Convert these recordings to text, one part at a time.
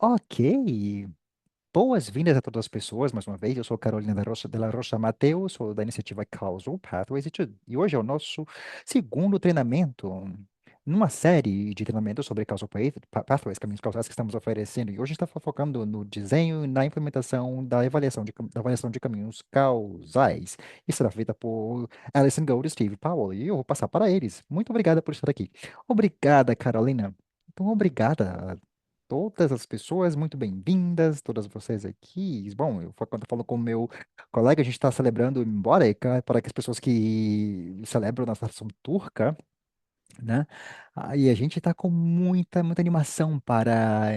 Ok. Boas-vindas a todas as pessoas, mais uma vez. Eu sou Carolina de la Rocha Mateus, sou da iniciativa Causal Pathways, e hoje é o nosso segundo treinamento numa série de treinamentos sobre Pathways, caminhos causais que estamos oferecendo. E hoje a gente está focando no desenho e na implementação da da avaliação de caminhos causais. Isso será feita por Alison Gold e Steve Powell, e eu vou passar para eles. Muito obrigada por estar aqui. Obrigada, Carolina. Então, obrigada todas as pessoas, muito bem-vindas, todas vocês aqui. Bom, quando eu falo com o meu colega, a gente está celebrando Mborek, para que as pessoas que celebram na nação turca, né? E a gente está com muita animação para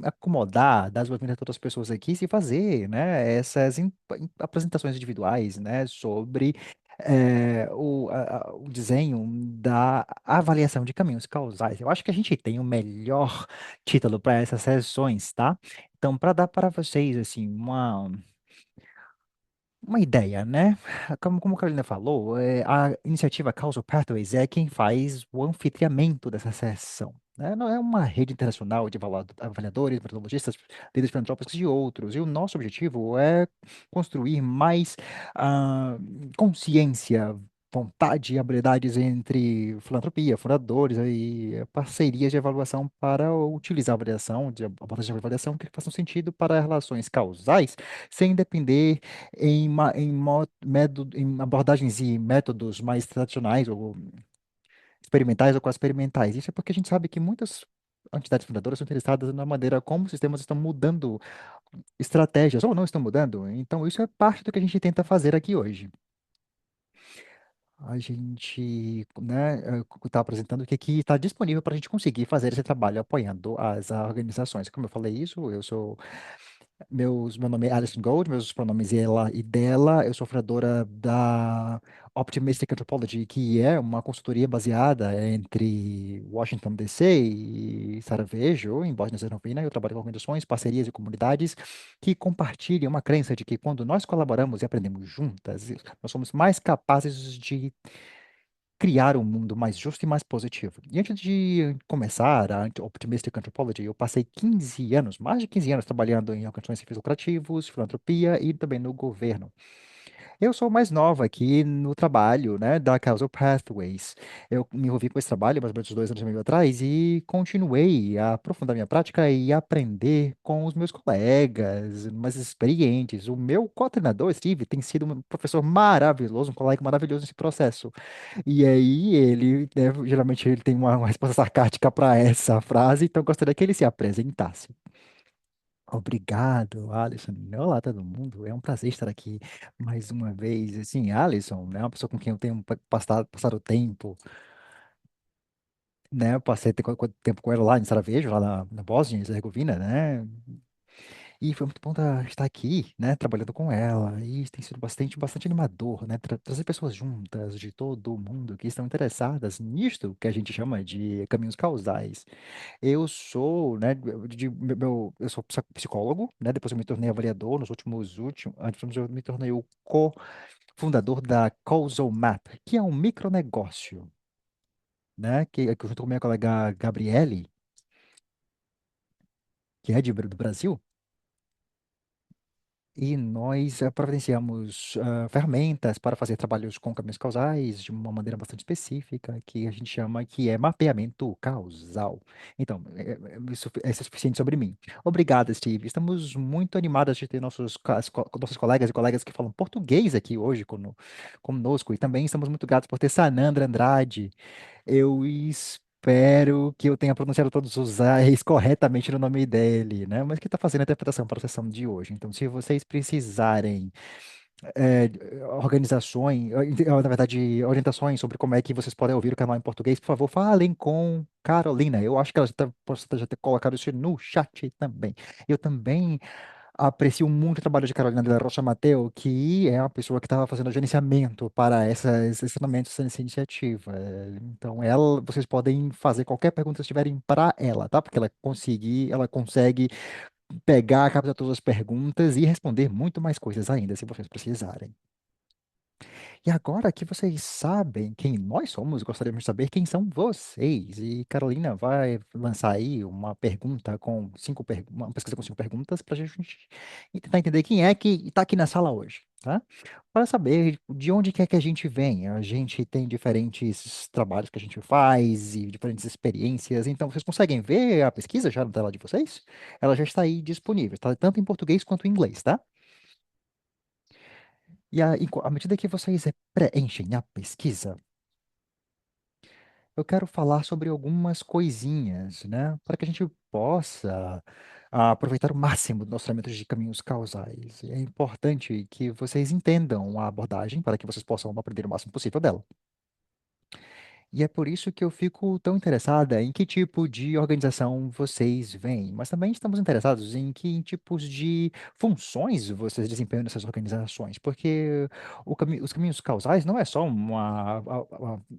acomodar, dar as boas-vindas a todas as pessoas aqui e fazer, né, essas apresentações individuais, né, sobre o desenho da avaliação de caminhos causais. Eu acho que a gente tem o melhor título para essas sessões, tá? Então, para dar para vocês, assim, uma ideia, né? Como a Carolina falou, a iniciativa Causal Pathways é quem faz o anfitriamento dessa sessão. Né? Não é uma rede internacional de avaliadores, metodologistas, líderes filantrópicos e outros. E o nosso objetivo é construir mais ah, consciência, vontade e habilidades entre filantropia, fundadores e parcerias de avaliação para utilizar a avaliação, abordagens de avaliação que façam sentido para relações causais, sem depender em abordagens e métodos mais tradicionais ou experimentais ou quase experimentais. Isso é porque a gente sabe que muitas entidades fundadoras são interessadas na maneira como os sistemas estão mudando estratégias ou não estão mudando. Então, isso é parte do que a gente tenta fazer aqui hoje. A gente, né, está apresentando o que aqui está disponível para a gente conseguir fazer esse trabalho apoiando as organizações. Como eu falei isso, meu nome é Alison Gold, meus pronomes ela e dela. Eu sou fundadora da Optimistic Anthropology, que é uma consultoria baseada entre Washington, D.C. e Sarajevo, em Bósnia e Herzegovina. Eu trabalho com organizações, parcerias e comunidades que compartilham uma crença de que quando nós colaboramos e aprendemos juntas, nós somos mais capazes de criar um mundo mais justo e mais positivo. E antes de começar a Optimistic Anthropology, eu passei 15 anos, mais de 15 anos, trabalhando em organizações civis lucrativos, filantropia e também no governo. Eu sou mais nova aqui no trabalho, né, da Causal Pathways. Eu me envolvi com esse trabalho mais ou menos 2 anos e meio atrás e continuei a aprofundar minha prática e aprender com os meus colegas mais experientes. O meu coordenador, Steve, tem sido um professor maravilhoso, um colega maravilhoso nesse processo. E aí ele, né, geralmente ele tem uma resposta sarcástica para essa frase, então eu gostaria que ele se apresentasse. Obrigado, Alisson. Olá, todo mundo. É um prazer estar aqui mais uma vez. Assim, Alisson, né, uma pessoa com quem eu tenho passado tempo, né? Eu passei tempo com ela lá em Sarajevo, lá na Bósnia e Herzegovina, né? E foi muito bom estar aqui, né, trabalhando com ela. E tem sido bastante animador, né? Trazer pessoas juntas de todo o mundo que estão interessadas nisto que a gente chama de caminhos causais. Eu sou, né, eu sou psicólogo, né? Depois eu me tornei avaliador antes eu me tornei o co-fundador da Causal Map, que é um micronegócio, né? Que junto com minha colega Gabriele, que é do Brasil. E nós providenciamos ferramentas para fazer trabalhos com caminhos causais de uma maneira bastante específica, que a gente chama que é mapeamento causal. Então, isso é suficiente sobre mim. Obrigado, Steve. Estamos muito animados de ter nossos colegas e colegas que falam português aqui hoje conosco. E também estamos muito gratos por ter Sanandra Andrade. Eu espero que eu tenha pronunciado todos os A's corretamente no nome dele, né? Mas que está fazendo a interpretação para a sessão de hoje. Então, se vocês precisarem é, organizações, na verdade, orientações sobre como é que vocês podem ouvir o canal em português, por favor, falem com Carolina. Eu acho que ela possa já ter colocado isso no chat também. Eu também aprecio muito o trabalho de Carolina de la Rocha Mateo, que é a pessoa que estava fazendo o gerenciamento para esses treinamentos nessa iniciativa. Então, vocês podem fazer qualquer pergunta que tiverem para ela, tá? Porque ela consegue pegar, captar todas as perguntas e responder muito mais coisas ainda, se vocês precisarem. E agora que vocês sabem quem nós somos, gostaríamos de saber quem são vocês. E Carolina vai lançar aí uma pergunta com uma pesquisa com 5 perguntas para a gente tentar entender quem é que está aqui na sala hoje, tá? Para saber de onde quer que a gente vem. A gente tem diferentes trabalhos que a gente faz e diferentes experiências. Então, vocês conseguem ver a pesquisa já na tela de vocês? Ela já está aí disponível, tá? Tanto em português quanto em inglês, tá? E à medida que vocês preenchem a pesquisa, eu quero falar sobre algumas coisinhas, né, para que a gente possa aproveitar o máximo do nosso treinamento de caminhos causais. É importante que vocês entendam a abordagem para que vocês possam aprender o máximo possível dela. E é por isso que eu fico tão interessada em que tipo de organização vocês vêm, mas também estamos interessados em que tipos de funções vocês desempenham nessas organizações, porque os caminhos causais não é só uma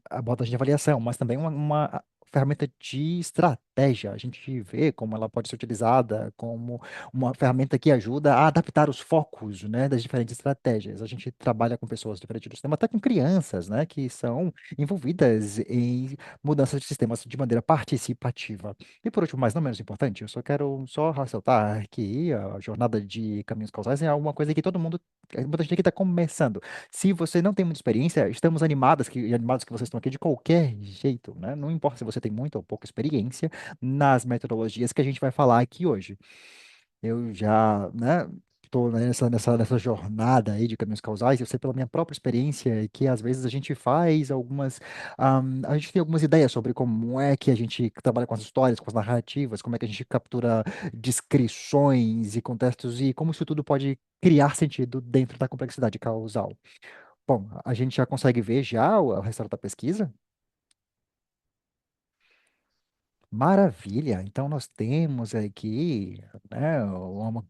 abordagem de avaliação, mas também uma ferramenta de estratégia. A gente vê como ela pode ser utilizada como uma ferramenta que ajuda a adaptar os focos, né, das diferentes estratégias. A gente trabalha com pessoas diferentes do sistema, até com crianças, né, que são envolvidas em mudanças de sistemas de maneira participativa. E por último, mas não menos importante, eu só quero só ressaltar que a jornada de caminhos causais é alguma coisa que muita gente aqui está começando. Se você não tem muita experiência, estamos animados que vocês estão aqui de qualquer jeito, né? Não importa se você tem muita ou pouca experiência nas metodologias que a gente vai falar aqui hoje. Eu já, né, estou nessa jornada aí de caminhos causais, eu sei pela minha própria experiência que às vezes a gente faz a gente tem algumas ideias sobre como é que a gente trabalha com as histórias, com as narrativas, como é que a gente captura descrições e contextos e como isso tudo pode criar sentido dentro da complexidade causal. Bom, a gente já consegue ver já o resultado da pesquisa? Maravilha! Então nós temos aqui, né, uma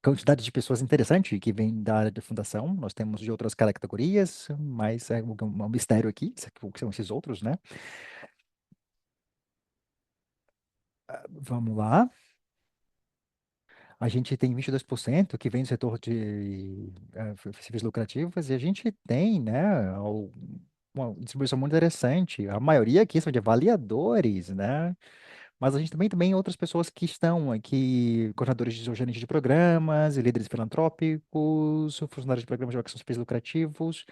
quantidade de pessoas interessante que vem da área de fundação. Nós temos de outras categorias, mas é um mistério aqui, o que são esses outros, né? Vamos lá. A gente tem 22% que vem do setor de serviços lucrativos e a gente tem, né, uma distribuição muito interessante. A maioria aqui são de avaliadores, né? Mas a gente também tem outras pessoas que estão aqui, coordenadores de gerentes de programas, líderes filantrópicos, funcionários de programas de fins lucrativos,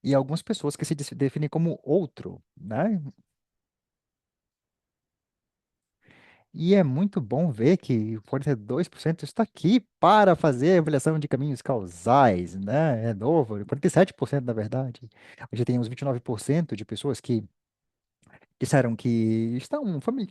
e algumas pessoas que se definem como outro, né? E é muito bom ver que 42% está aqui para fazer a avaliação de caminhos causais, né? É novo, 47% na verdade. A gente tem uns 29% de pessoas que disseram que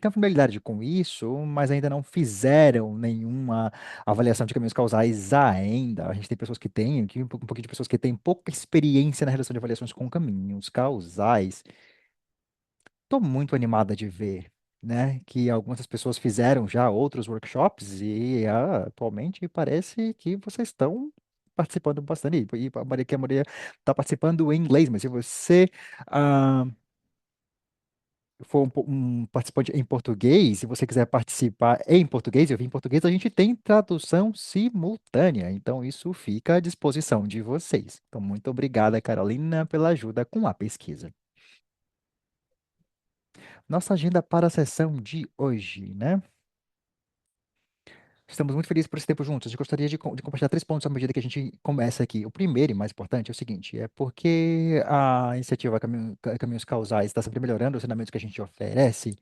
têm familiaridade com isso, mas ainda não fizeram nenhuma avaliação de caminhos causais ainda. A gente tem pessoas que têm, aqui um pouquinho de pessoas que têm pouca experiência na realização de avaliações com caminhos causais. Estou muito animada de ver, né, que algumas das pessoas fizeram já outros workshops e atualmente parece que vocês estão participando bastante. E a Maria está participando em inglês, mas se você ah, for um participante em português, se você quiser participar em português, eu vim em português, a gente tem tradução simultânea. Então, isso fica à disposição de vocês. Então, muito obrigada, Carolina, pela ajuda com a pesquisa. Nossa agenda para a sessão de hoje, né? Estamos muito felizes por esse tempo juntos. Eu gostaria de compartilhar 3 pontos à medida que a gente começa aqui. O primeiro e mais importante é o seguinte: é porque a iniciativa Caminhos Causais está sempre melhorando os ensinamentos que a gente oferece.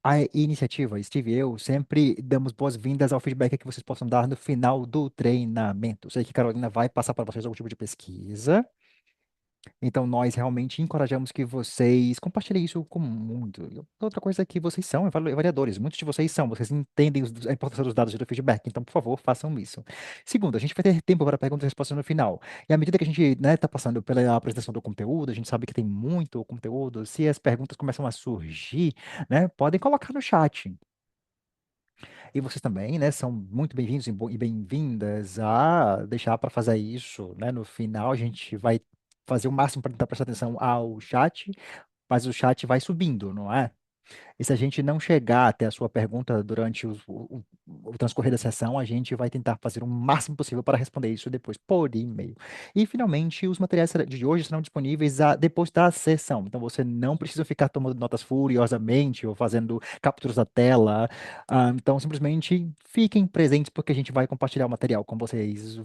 A iniciativa, Steve e eu, sempre damos boas-vindas ao feedback que vocês possam dar no final do treinamento. Sei que Carolina vai passar para vocês algum tipo de pesquisa. Então, nós realmente encorajamos que vocês compartilhem isso com o mundo. E outra coisa é que vocês são avaliadores. Muitos de vocês são. Vocês entendem a importância dos dados e do feedback. Então, por favor, façam isso. Segundo, a gente vai ter tempo para perguntas e respostas no final. E à medida que a gente, né, está passando pela apresentação do conteúdo, a gente sabe que tem muito conteúdo. Se as perguntas começam a surgir, né, podem colocar no chat. E vocês também, né, são muito bem-vindos e bem-vindas a deixar para fazer isso, né? No final, a gente vai fazer o máximo para tentar prestar atenção ao chat, mas o chat vai subindo, não é? E se a gente não chegar até a sua pergunta durante o transcorrer da sessão, a gente vai tentar fazer o máximo possível para responder isso depois por e-mail. E, finalmente, os materiais de hoje serão disponíveis depois da sessão. Então, você não precisa ficar tomando notas furiosamente ou fazendo capturas da tela. Então, simplesmente fiquem presentes, porque a gente vai compartilhar o material com vocês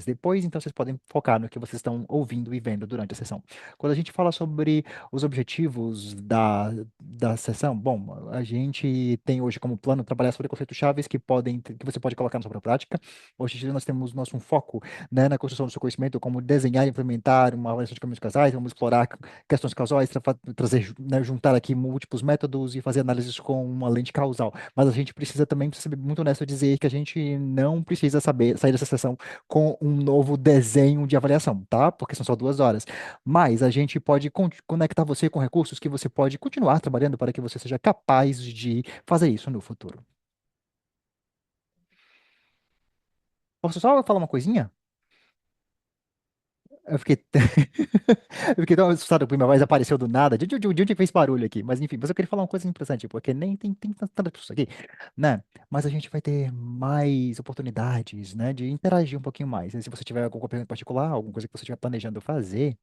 depois. Então, vocês podem focar no que vocês estão ouvindo e vendo durante a sessão. Quando a gente fala sobre os objetivos da sessão, bom, a gente tem hoje como plano trabalhar sobre conceitos chaves que você pode colocar na sua prática. Hoje em dia nós temos nosso foco, né, na construção do seu conhecimento, como desenhar e implementar uma avaliação de caminhos casais, vamos explorar questões causais, trazer, né, juntar aqui múltiplos métodos e fazer análises com uma lente causal. Mas a gente precisa também ser muito honesto e dizer que a gente não precisa sair dessa sessão com um novo desenho de avaliação, tá? Porque são só 2 horas. Mas a gente pode conectar você com recursos que você pode continuar trabalhando para que você seja capaz de fazer isso no futuro. Posso só falar uma coisinha? Eu fiquei, eu fiquei tão assustado porque minha voz apareceu do nada. De onde fez barulho aqui? Mas enfim, mas eu queria falar uma coisa interessante, porque nem tem tantas pessoas aqui, né? Mas a gente vai ter mais oportunidades, né, de interagir um pouquinho mais. Se você tiver alguma pergunta particular, alguma coisa que você estiver planejando fazer,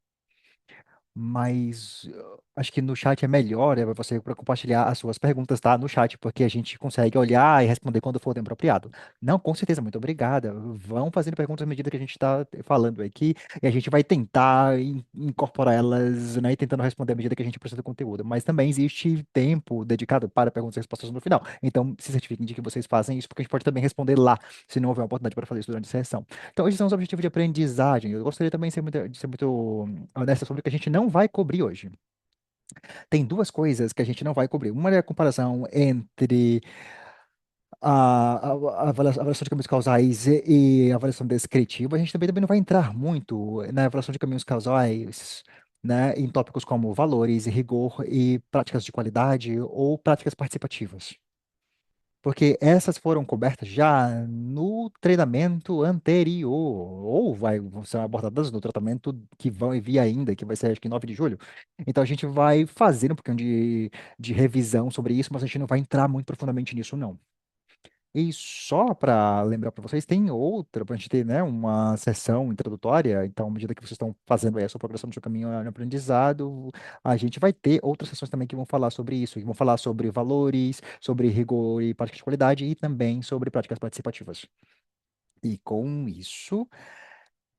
mas acho que no chat é melhor você para compartilhar as suas perguntas, tá? No chat, porque a gente consegue olhar e responder quando for o tempo apropriado. Não, com certeza, muito obrigada. Vão fazendo perguntas à medida que a gente está falando aqui, e a gente vai tentar incorporar elas, né, e tentando responder à medida que a gente precisa do conteúdo. Mas também existe tempo dedicado para perguntas e respostas no final. Então, se certifiquem de que vocês fazem isso, porque a gente pode também responder lá, se não houver uma oportunidade para fazer isso durante a sessão. Então, esses são os objetivos de aprendizagem. Eu gostaria também de ser muito honesta sobre o que a gente não vai cobrir hoje. Tem duas coisas que a gente não vai cobrir. Uma é a comparação entre a avaliação de caminhos causais e a avaliação descritiva. A gente também não vai entrar muito na avaliação de caminhos causais, né, em tópicos como valores, rigor e práticas de qualidade ou práticas participativas. Porque essas foram cobertas já no treinamento anterior, ou vão ser abordadas no tratamento que vão vir ainda, que vai ser acho que 9 de julho. Então a gente vai fazer um pouquinho de revisão sobre isso, mas a gente não vai entrar muito profundamente nisso, não. E só para lembrar para vocês, tem outra, para a gente ter, né, uma sessão introdutória. Então, à medida que vocês estão fazendo aí a sua progressão no seu caminho no aprendizado, a gente vai ter outras sessões também que vão falar sobre isso, que vão falar sobre valores, sobre rigor e prática de qualidade e também sobre práticas participativas. E com isso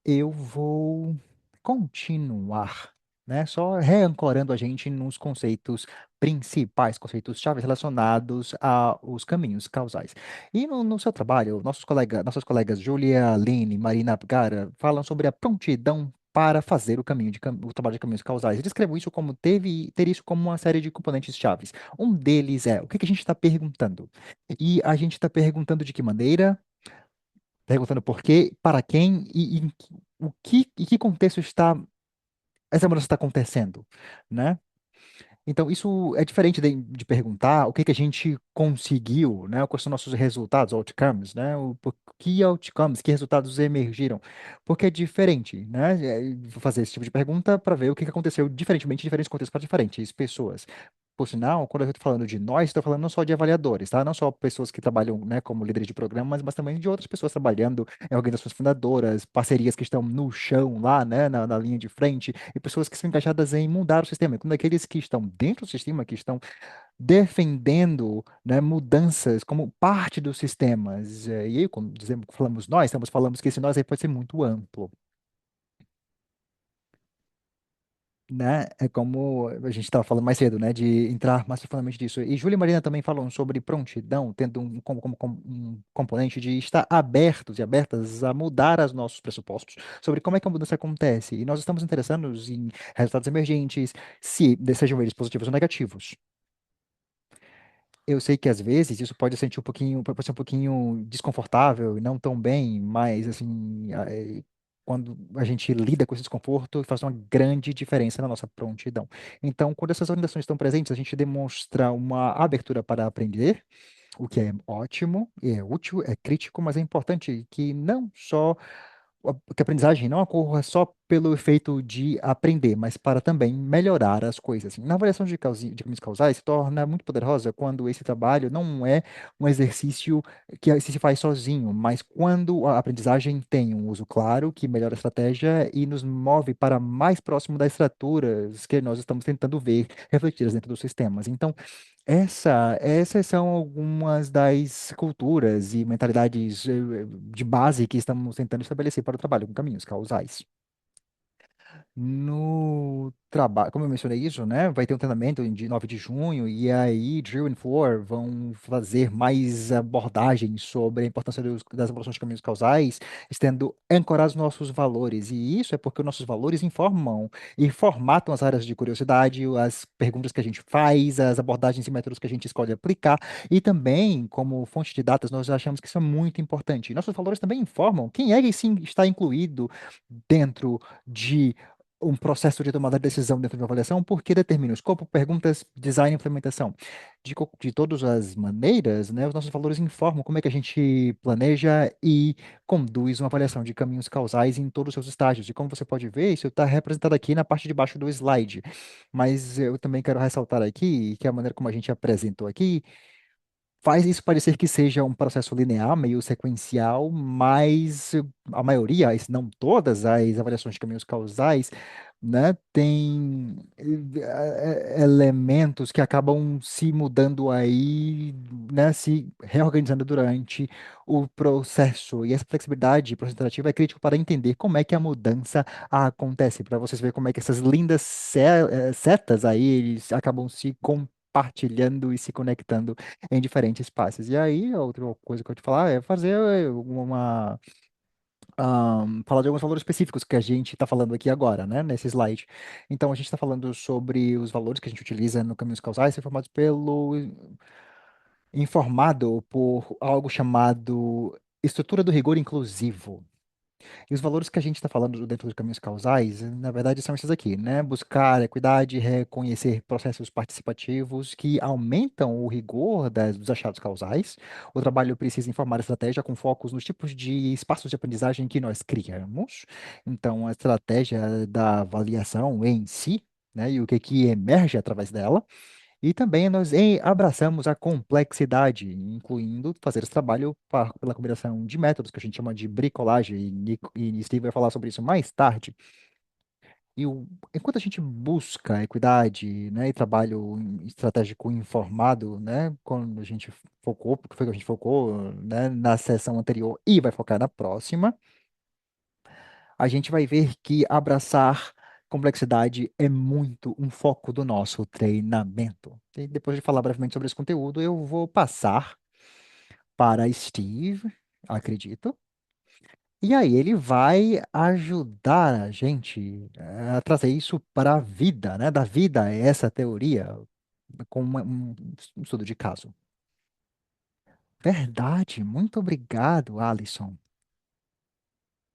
eu vou continuar, né? Só reancorando a gente nos conceitos principais, conceitos chaves relacionados aos caminhos causais. E no seu trabalho, nossas colegas Julia, Aline, Marina Abgara falam sobre a prontidão para fazer o trabalho de caminhos causais. Eu descrevo isso como ter isso como uma série de componentes chaves. Um deles é o que que a gente está perguntando? E a gente está perguntando de que maneira, perguntando por quê, para quem e em que contexto essa mudança está acontecendo, né? Então, isso é diferente de perguntar o que que a gente conseguiu, né? Quais são nossos resultados, outcomes, né? Que outcomes, que resultados emergiram. Porque é diferente, né? Vou fazer esse tipo de pergunta para ver o que que aconteceu diferentemente em diferentes contextos para diferentes pessoas. Por sinal, quando eu estou falando de nós, estou falando não só de avaliadores, tá? Não só pessoas que trabalham, né, como líderes de programas, mas também de outras pessoas trabalhando em organizações fundadoras, parcerias que estão no chão lá, né, na linha de frente, e pessoas que são engajadas em mudar o sistema. Quando aqueles que estão dentro do sistema, que estão defendendo, né, mudanças como parte dos sistemas. E aí, como dizemos, falamos nós, falamos que esse nós aí pode ser muito amplo. Né? É como a gente estava falando mais cedo, né? De entrar mais profundamente disso. E Júlia e Marina também falam sobre prontidão, tendo como um componente de estar abertos e abertas a mudar os nossos pressupostos sobre como é que a mudança acontece. E nós estamos interessados em resultados emergentes, se sejam eles positivos ou negativos. Eu sei que às vezes isso pode ser um pouquinho desconfortável e não tão bem, mas assim, quando a gente lida com esse desconforto, faz uma grande diferença na nossa prontidão. Então, quando essas orientações estão presentes, a gente demonstra uma abertura para aprender, o que é ótimo, é útil, é crítico, mas é importante que não só que a aprendizagem não ocorra só pelo efeito de aprender, mas para também melhorar as coisas. Na avaliação de caminhos causais, se torna muito poderosa quando esse trabalho não é um exercício que se faz sozinho, mas quando a aprendizagem tem um uso claro, que melhora a estratégia e nos move para mais próximo das estruturas que nós estamos tentando ver refletidas dentro dos sistemas. Então, essas são algumas das culturas e mentalidades de base que estamos tentando estabelecer para o trabalho com caminhos causais. No trabalho, como eu mencionei isso, né? Vai ter um treinamento de 9 de junho, e aí Drill and Floor vão fazer mais abordagens sobre a importância das evoluções de caminhos causais, estando ancorados nos nossos valores. E isso é porque os nossos valores informam e formatam as áreas de curiosidade, as perguntas que a gente faz, as abordagens e métodos que a gente escolhe aplicar, e também, como fonte de dados, nós achamos que isso é muito importante. Nossos valores também informam quem é que sim está incluído dentro de um processo de tomada de decisão dentro de uma avaliação, porque determina o escopo, perguntas, design e implementação. De todas as maneiras, né, os nossos valores informam como é que a gente planeja e conduz uma avaliação de caminhos causais em todos os seus estágios. E como você pode ver, isso está representado aqui na parte de baixo do slide. Mas eu também quero ressaltar aqui que a maneira como a gente apresentou aqui faz isso parecer que seja um processo linear, meio sequencial, mas a maioria, se não todas as avaliações de caminhos causais, né, tem elementos que acabam se mudando aí, né, se reorganizando durante o processo. E essa flexibilidade processo é crítico para entender como é que a mudança acontece, para vocês verem como é que essas lindas setas aí, eles acabam se compartilhando e se conectando em diferentes espaços. E aí, a outra coisa que eu te falar é fazer falar de alguns valores específicos que a gente está falando aqui agora, né, nesse slide. Então, a gente está falando sobre os valores que a gente utiliza no Caminhos Causais, informado por algo chamado estrutura do rigor inclusivo. E os valores que a gente está falando dentro dos caminhos causais, na verdade, são esses aqui, né? Buscar equidade, reconhecer processos participativos que aumentam o rigor dos achados causais. O trabalho precisa informar a estratégia com focos nos tipos de espaços de aprendizagem que nós criamos. Então, a estratégia da avaliação em si, né? E o que que emerge através dela. E também nós abraçamos a complexidade, incluindo fazer esse trabalho pela combinação de métodos que a gente chama de bricolagem, e Steve vai falar sobre isso mais tarde. Enquanto a gente busca equidade, né, e trabalho estratégico informado, né, quando a gente focou, porque foi que a gente focou, né, na sessão anterior e vai focar na próxima, a gente vai ver que abraçar complexidade é muito um foco do nosso treinamento. E depois de falar brevemente sobre esse conteúdo, eu vou passar para Steve, acredito. E aí ele vai ajudar a gente a trazer isso para a vida, né? Da vida a essa teoria com um estudo de caso. Verdade, muito obrigado, Alisson.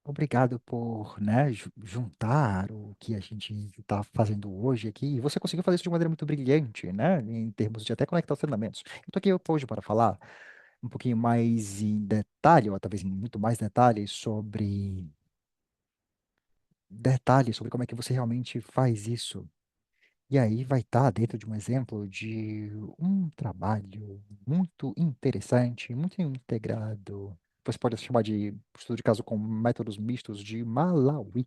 Obrigado por, né, juntar o que a gente está fazendo hoje aqui. E você conseguiu fazer isso de maneira muito brilhante, né, em termos de até conectar os treinamentos. Eu estou aqui hoje para falar um pouquinho mais em detalhe, ou talvez muito mais detalhes sobre como é que você realmente faz isso. E aí vai estar dentro de um exemplo de um trabalho muito interessante, muito integrado. Você pode chamar de estudo de caso com métodos mistos de Malawi.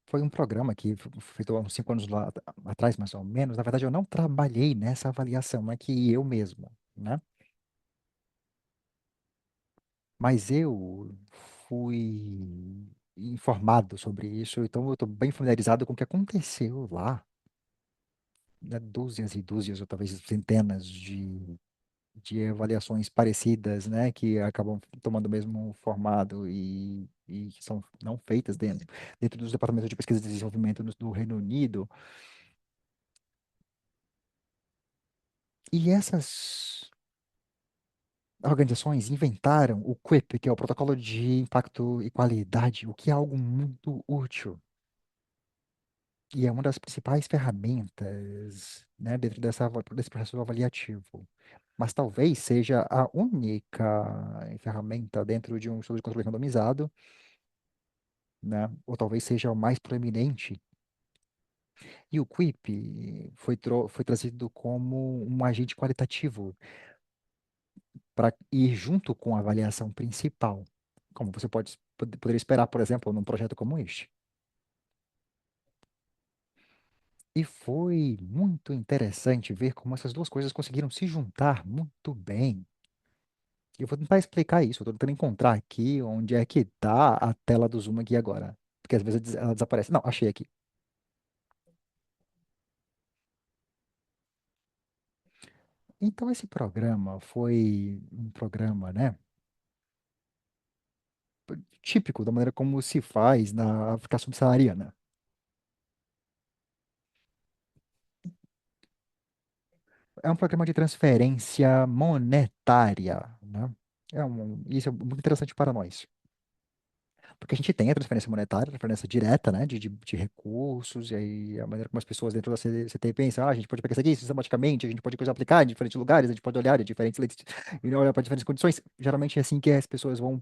Foi um programa que foi feito há uns 5 anos lá atrás, mais ou menos. Na verdade, eu não trabalhei nessa avaliação, é que eu mesmo, né? Mas eu fui informado sobre isso, então eu estou bem familiarizado com o que aconteceu lá, né? Dúzias e dúzias, ou talvez centenas de avaliações parecidas, né? Que acabam tomando o mesmo formato e que são não feitas dentro dos departamentos de pesquisa e desenvolvimento do Reino Unido. E essas organizações inventaram o QIP, que é o Protocolo de Impacto e Qualidade, o que é algo muito útil. E é uma das principais ferramentas, né, dentro desse processo avaliativo. mas talvez seja a única ferramenta dentro de um estudo de controle randomizado, né? Ou talvez seja o mais proeminente. E o QIP foi trazido como um agente qualitativo para ir junto com a avaliação principal, como você poderia esperar, por exemplo, num projeto como este. E foi muito interessante ver como essas duas coisas conseguiram se juntar muito bem. Eu vou tentar explicar isso. Eu estou tentando encontrar aqui onde é que está a tela do Zoom aqui agora. Porque às vezes ela desaparece. Não, achei aqui. Então, esse programa foi um programa, né, típico da maneira como se faz na África subsaariana. É um programa de transferência monetária, né? Isso é muito interessante para nós. Porque a gente tem a transferência monetária, a transferência direta, né, de recursos, e aí a maneira como as pessoas dentro da CT pensam, a gente pode pegar isso aqui sistematicamente, a gente pode coisa aplicar em diferentes lugares, a gente pode olhar em diferentes leitos, e olhar para diferentes condições. Geralmente é assim que as pessoas vão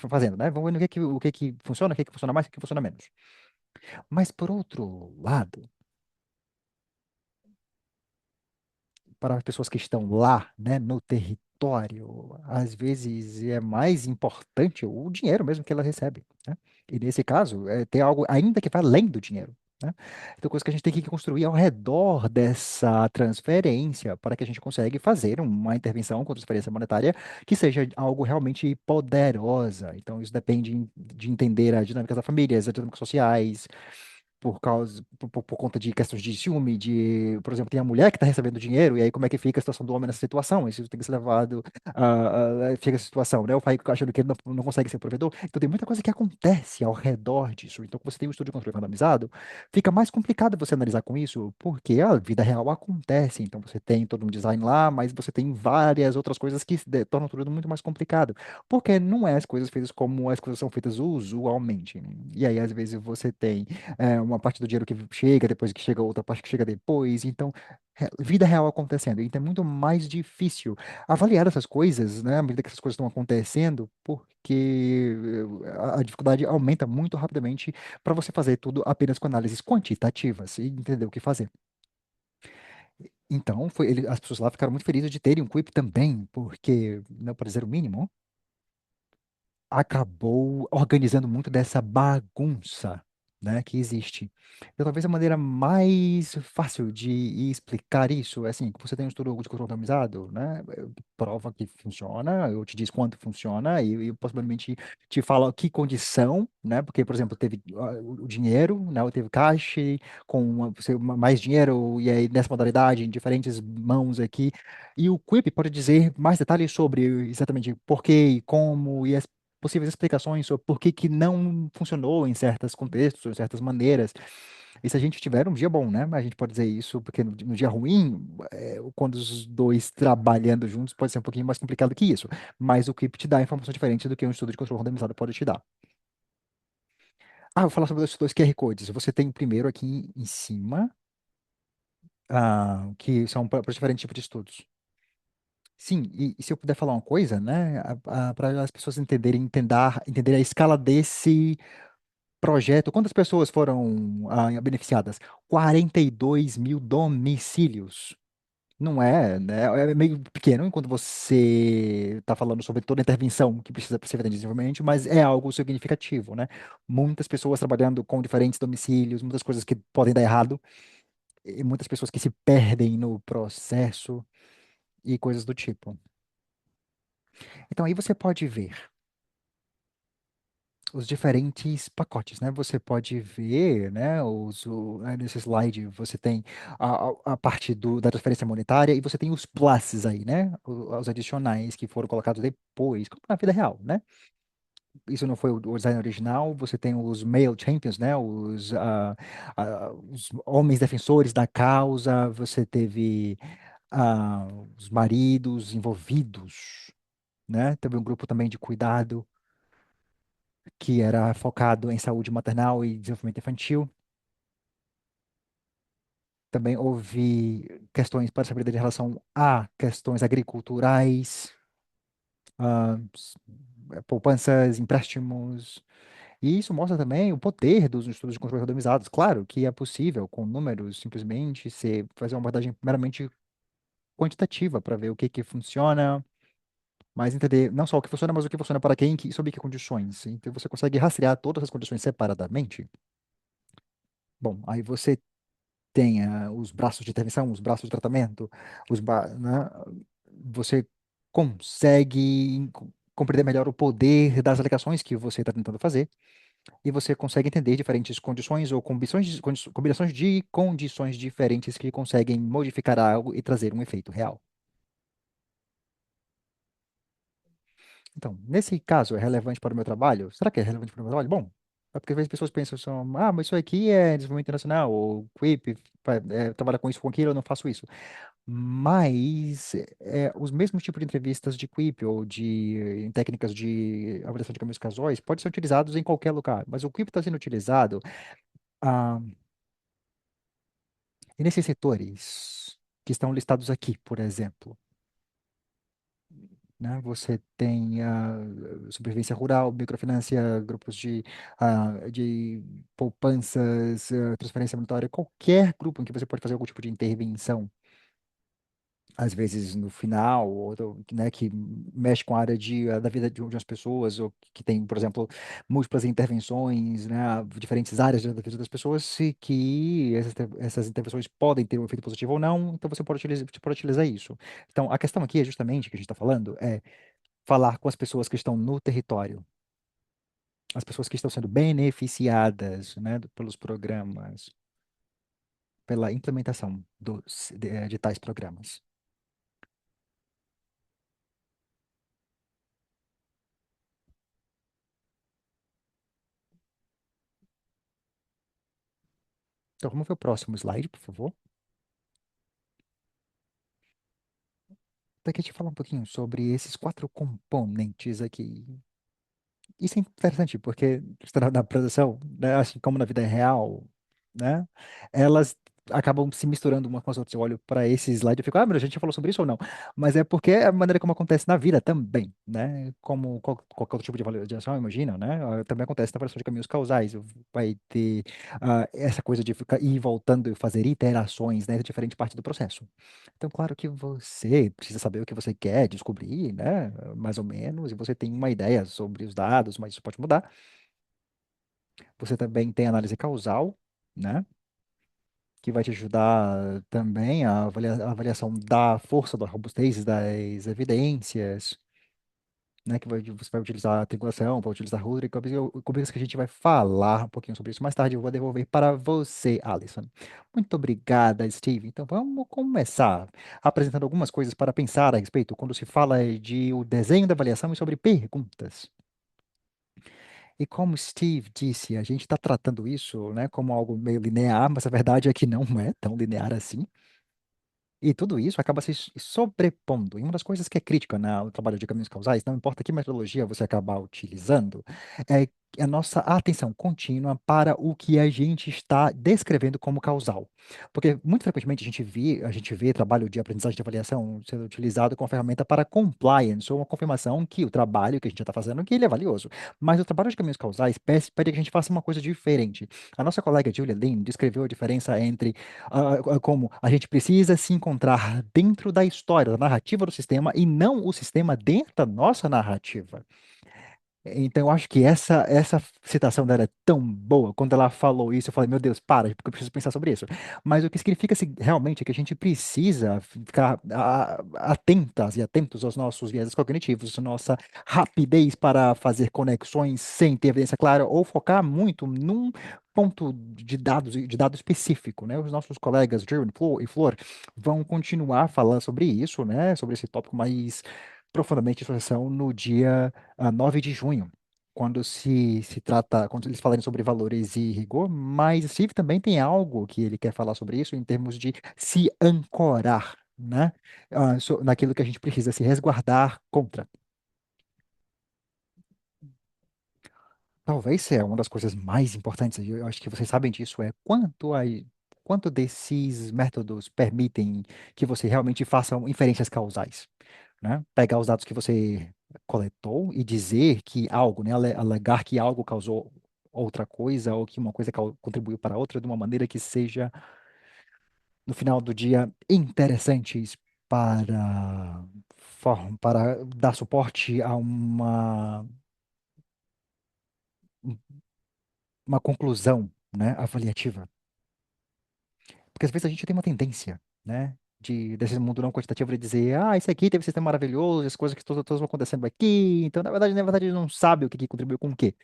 fazendo, né? Vão vendo o que que funciona, o que que funciona mais, o que que funciona menos. Mas por outro lado, para as pessoas que estão lá, né, no território, às vezes é mais importante o dinheiro mesmo que ela recebe, né? E nesse caso, tem algo ainda que vai além do dinheiro, né? Então, coisa que a gente tem que construir ao redor dessa transferência para que a gente consiga fazer uma intervenção com transferência monetária que seja algo realmente poderosa. Então, isso depende de entender as dinâmicas da família, as dinâmicas sociais, por conta de questões de ciúme, por exemplo, tem a mulher que está recebendo dinheiro, e aí como é que fica a situação do homem nessa situação? Isso tem que ser levado, fica essa situação, né? O pai achando que ele não consegue ser provedor. Então tem muita coisa que acontece ao redor disso. Então, quando você tem um estudo de controle randomizado, fica mais complicado você analisar com isso, porque a vida real acontece. Então você tem todo um design lá, mas você tem várias outras coisas que tornam tudo muito mais complicado. Porque não é as coisas feitas como as coisas são feitas usualmente. E aí, às vezes, você tem uma parte do dinheiro que chega, depois que chega outra parte que chega depois. Então, vida real acontecendo. Então, é muito mais difícil avaliar essas coisas, né, à medida que essas coisas estão acontecendo, porque a dificuldade aumenta muito rapidamente para você fazer tudo apenas com análises quantitativas e entender o que fazer. Então, as pessoas lá ficaram muito felizes de terem um Quip também, porque, não para dizer o mínimo, acabou organizando muito dessa bagunça, né, que existe. Então, talvez a maneira mais fácil de explicar isso é assim, que você tem um estudo de controle randomizado, né, prova que funciona, eu te diz quanto funciona e possivelmente te fala que condição, né, porque, por exemplo, teve o dinheiro, né, teve caixa com mais dinheiro e aí nessa modalidade, em diferentes mãos aqui, e o Quip pode dizer mais detalhes sobre exatamente por quê e como e as possíveis explicações sobre por que que não funcionou em certos contextos, ou em certas maneiras. E se a gente tiver um dia bom, né? A gente pode dizer isso, porque no dia ruim, quando os dois trabalhando juntos, pode ser um pouquinho mais complicado que isso. Mas o Keep te dá informação diferente do que um estudo de controle randomizado pode te dar. Ah, vou falar sobre os dois QR Codes. Você tem o primeiro aqui em cima, que são para diferentes tipos de estudos. Sim, e se eu puder falar uma coisa, né, para as pessoas entender a escala desse projeto, quantas pessoas foram beneficiadas? 42 mil domicílios. Não é, né? É meio pequeno enquanto você está falando sobre toda a intervenção que precisa ser feita em desenvolvimento, mas é algo significativo, né? Muitas pessoas trabalhando com diferentes domicílios, muitas coisas que podem dar errado, e muitas pessoas que se perdem no processo e coisas do tipo. Então aí você pode ver os diferentes pacotes, né? Você pode ver, né, nesse slide você tem a parte da transferência monetária e você tem os pluses aí, né? Os adicionais que foram colocados depois, como na vida real, né? Isso não foi o design original. Você tem os male champions, né? Os homens defensores da causa. Você teve ah, os maridos envolvidos, né? Teve um grupo também de cuidado que era focado em saúde maternal e desenvolvimento infantil. Também houve questões para saber em relação a questões agriculturais, poupanças, empréstimos. E isso mostra também o poder dos estudos de controle randomizados. Claro que é possível, com números, simplesmente fazer uma abordagem meramente quantitativa para ver o que que funciona, mas entender não só o que funciona, mas o que funciona para quem, sob que condições. Então você consegue rastrear todas as condições separadamente. Bom, aí você tem os braços de intervenção, os braços de tratamento, né? Você consegue compreender melhor o poder das alegações que você está tentando fazer e você consegue entender diferentes condições ou combinações de condições diferentes que conseguem modificar algo e trazer um efeito real. Então, nesse caso, é relevante para o meu trabalho? Será que é relevante para o meu trabalho? Bom, é porque às vezes as pessoas pensam, mas isso aqui é desenvolvimento internacional, ou QIP, trabalha com isso, com aquilo, eu não faço isso. Mas os mesmos tipos de entrevistas de QIP ou de técnicas de avaliação de caminhos casóis podem ser utilizados em qualquer lugar. Mas o QIP está sendo utilizado ah, e nesses setores que estão listados aqui, por exemplo. Né? Você tem a sobrevivência rural, microfinância, grupos de poupanças, transferência monetária, qualquer grupo em que você pode fazer algum tipo de intervenção, às vezes no final, né, que mexe com a área da vida de umas pessoas, ou que tem, por exemplo, múltiplas intervenções, né, diferentes áreas da vida das pessoas, e que essas intervenções podem ter um efeito positivo ou não, então você pode utilizar isso. Então, a questão aqui é justamente, que a gente está falando, é falar com as pessoas que estão no território, as pessoas que estão sendo beneficiadas, né, pelos programas, pela implementação de tais programas. Então, vamos ver o próximo slide, por favor. Então, aqui a gente fala um pouquinho sobre esses quatro componentes aqui. Isso é interessante, porque está na produção, né, assim como na vida real, né, elas acabam se misturando umas com as outras. Eu olho para esse slide e fico, mas a gente já falou sobre isso ou não? Mas é porque é a maneira como acontece na vida também, né? Como qualquer outro tipo de avaliação, imagina, né? Também acontece na avaliação de caminhos causais. Vai ter essa coisa de ficar ir voltando e fazer iterações, né, de diferente parte do processo. Então, claro que você precisa saber o que você quer descobrir, né? Mais ou menos, e você tem uma ideia sobre os dados, mas isso pode mudar. Você também tem análise causal, né? Que vai te ajudar também a avaliação da força, da robustez das evidências, né? Você vai utilizar a triangulação, vai utilizar rubrica, rubricas que a gente vai falar um pouquinho sobre isso mais tarde. Eu vou devolver para você, Alisson. Muito obrigada, Steve. Então vamos começar apresentando algumas coisas para pensar a respeito quando se fala de o desenho da avaliação e sobre perguntas. E como Steve disse, a gente está tratando isso, né, como algo meio linear, mas a verdade é que não é tão linear assim. E tudo isso acaba se sobrepondo. E uma das coisas que é crítica no trabalho de caminhos causais, não importa que metodologia você acabar utilizando, é a nossa atenção contínua para o que a gente está descrevendo como causal. Porque muito frequentemente a gente vê trabalho de aprendizagem de avaliação sendo utilizado como ferramenta para compliance, ou uma confirmação que o trabalho que a gente está fazendo, que ele é valioso. Mas o trabalho de caminhos causais pede que a gente faça uma coisa diferente. A nossa colega Julia Lin descreveu a diferença entre como a gente precisa se encontrar dentro da história, da narrativa do sistema e não o sistema dentro da nossa narrativa. Então, eu acho que essa citação dela é tão boa. Quando ela falou isso, eu falei, meu Deus, para, porque eu preciso pensar sobre isso. Mas o que significa realmente é que a gente precisa ficar atentas e atentos aos nossos viés cognitivos, nossa rapidez para fazer conexões sem ter evidência clara, ou focar muito num ponto de dado específico, né? Os nossos colegas Drew e Flor vão continuar falando sobre isso, né? Sobre esse tópico mais profundamente em sua sessão no dia 9 de junho, quando eles falarem sobre valores e rigor, mas Steve também tem algo que ele quer falar sobre isso em termos de se ancorar, né? Naquilo que a gente precisa se resguardar contra. Talvez seja uma das coisas mais importantes, e eu acho que vocês sabem disso, é quanto desses métodos permitem que você realmente faça inferências causais, né? Pegar os dados que você coletou e dizer que algo, né? Alegar que algo causou outra coisa ou que uma coisa contribuiu para a outra de uma maneira que seja, no final do dia, interessantes para, para dar suporte a uma conclusão, né? Avaliativa. Porque às vezes a gente tem uma tendência, né? Desse mundo não quantitativo de dizer, ah, isso aqui teve um sistema maravilhoso, as coisas que todas vão acontecendo aqui. Então, na verdade, ele não sabe o que contribuiu com o quê.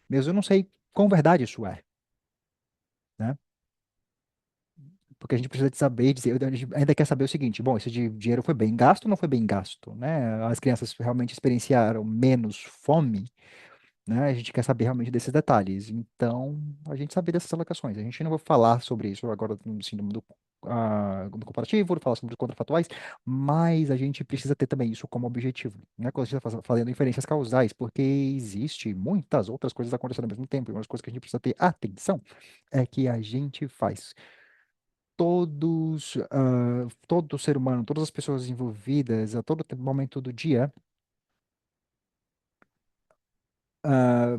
Mesmo eu não sei quão verdade isso é, né? Porque a gente precisa de saber, dizer, a gente ainda quer saber o seguinte, bom, esse dinheiro foi bem gasto ou não foi bem gasto, né? As crianças realmente experienciaram menos fome, né? A gente quer saber realmente desses detalhes. Então, a gente sabe dessas alocações. A gente não vai falar sobre isso agora assim, do comparativo, falar sobre os contrafatuais, mas a gente precisa ter também isso como objetivo, né? Quando a gente está fazendo inferências causais, porque existe muitas outras coisas acontecendo ao mesmo tempo. E uma das coisas que a gente precisa ter atenção é que a gente faz todo ser humano, todas as pessoas envolvidas, a todo momento do dia,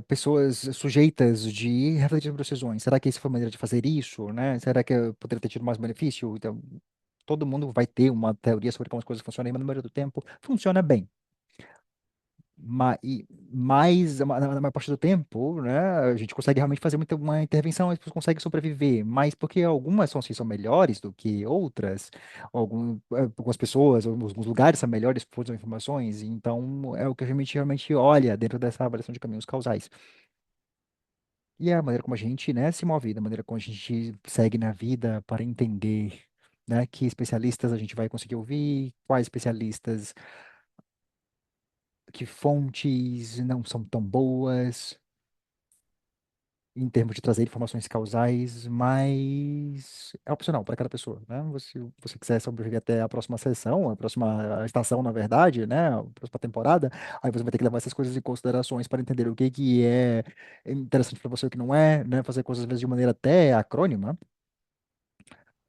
pessoas sujeitas de refletir sobre decisões. Será que essa foi a maneira de fazer isso, né? Será que eu poderia ter tido mais benefício? Então, todo mundo vai ter uma teoria sobre como as coisas funcionam, mas na maioria do tempo funciona bem. Mas na maior parte do tempo, né, a gente consegue realmente fazer uma intervenção, as pessoas conseguem sobreviver, mas porque algumas são melhores do que outras, algumas pessoas, alguns lugares são melhores por informações, então é o que a gente realmente olha dentro dessa avaliação de caminhos causais. E é a maneira como a gente, né, se move, da maneira como a gente segue na vida para entender, né, que especialistas a gente vai conseguir ouvir, quais especialistas, que fontes não são tão boas em termos de trazer informações causais, mas é opcional para cada pessoa, né? Se você quiser sobreviver até a próxima sessão, a próxima estação, na verdade, né? A próxima temporada, aí você vai ter que levar essas coisas em considerações para entender o que que é interessante para você e o que não é, né? Fazer coisas às vezes de maneira até acrônima,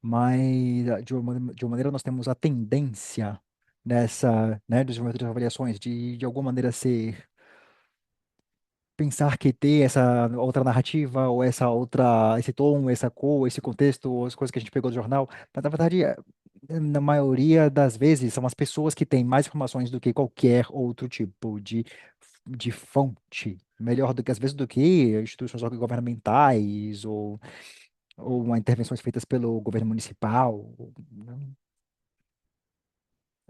mas de uma maneira nós temos a tendência nessa, né, desenvolvimento de avaliações de alguma maneira ser pensar que ter essa outra narrativa, ou essa outra, esse tom, essa cor, esse contexto, ou as coisas que a gente pegou do jornal, mas na verdade, na maioria das vezes, são as pessoas que têm mais informações do que qualquer outro tipo de fonte. Melhor do que, às vezes, do que instituições governamentais ou intervenções feitas pelo governo municipal, né?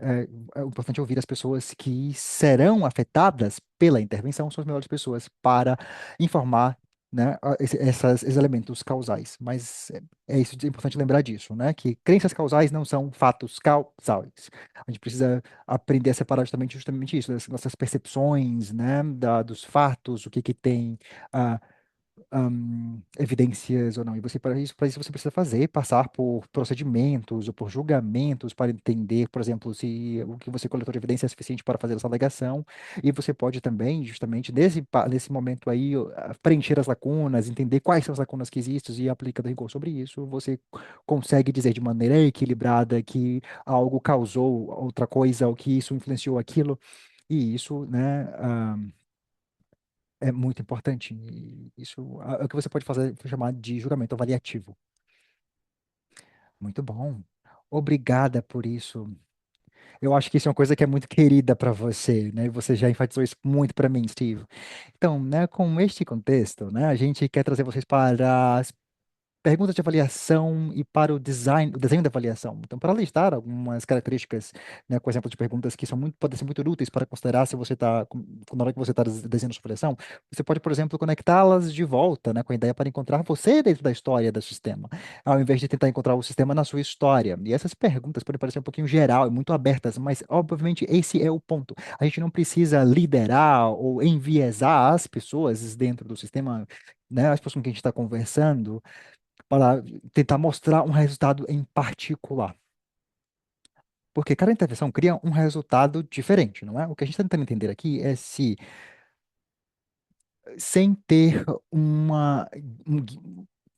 é, é importante ouvir as pessoas que serão afetadas pela intervenção, são as melhores pessoas para informar, né, esses elementos causais. Mas é isso, é importante lembrar disso, né, que crenças causais não são fatos causais. A gente precisa aprender a separar justamente isso, das nossas percepções, né, dos fatos, o que que tem evidências ou não. E você, para isso você precisa passar por procedimentos ou por julgamentos para entender, por exemplo, se o que você coletou de evidência é suficiente para fazer essa alegação. E você pode também, justamente nesse momento aí, preencher as lacunas, entender quais são as lacunas que existem e aplicando rigor sobre isso, você consegue dizer de maneira equilibrada que algo causou outra coisa, ou que isso influenciou aquilo. E isso, né, é muito importante. E isso é o que você pode fazer, chamar de julgamento avaliativo. Muito bom. Obrigada por isso. Eu acho que isso é uma coisa que é muito querida para você, né? Você já enfatizou isso muito para mim, Steve. Então, né, com este contexto, né, a gente quer trazer vocês para as perguntas de avaliação e para o desenho da avaliação. Então, para listar algumas características, né, com exemplo de perguntas que podem ser muito úteis para considerar se você está, na hora que você está desenhando sua avaliação, você pode, por exemplo, conectá-las de volta, né, com a ideia para encontrar você dentro da história do sistema, ao invés de tentar encontrar o sistema na sua história. E essas perguntas podem parecer um pouquinho geral e muito abertas, mas, obviamente, esse é o ponto. A gente não precisa liderar ou enviesar as pessoas dentro do sistema, né, as pessoas com quem a gente está conversando, para tentar mostrar um resultado em particular. Porque cada intervenção cria um resultado diferente, não é? O que a gente está tentando entender aqui é se, sem ter uma, um gui-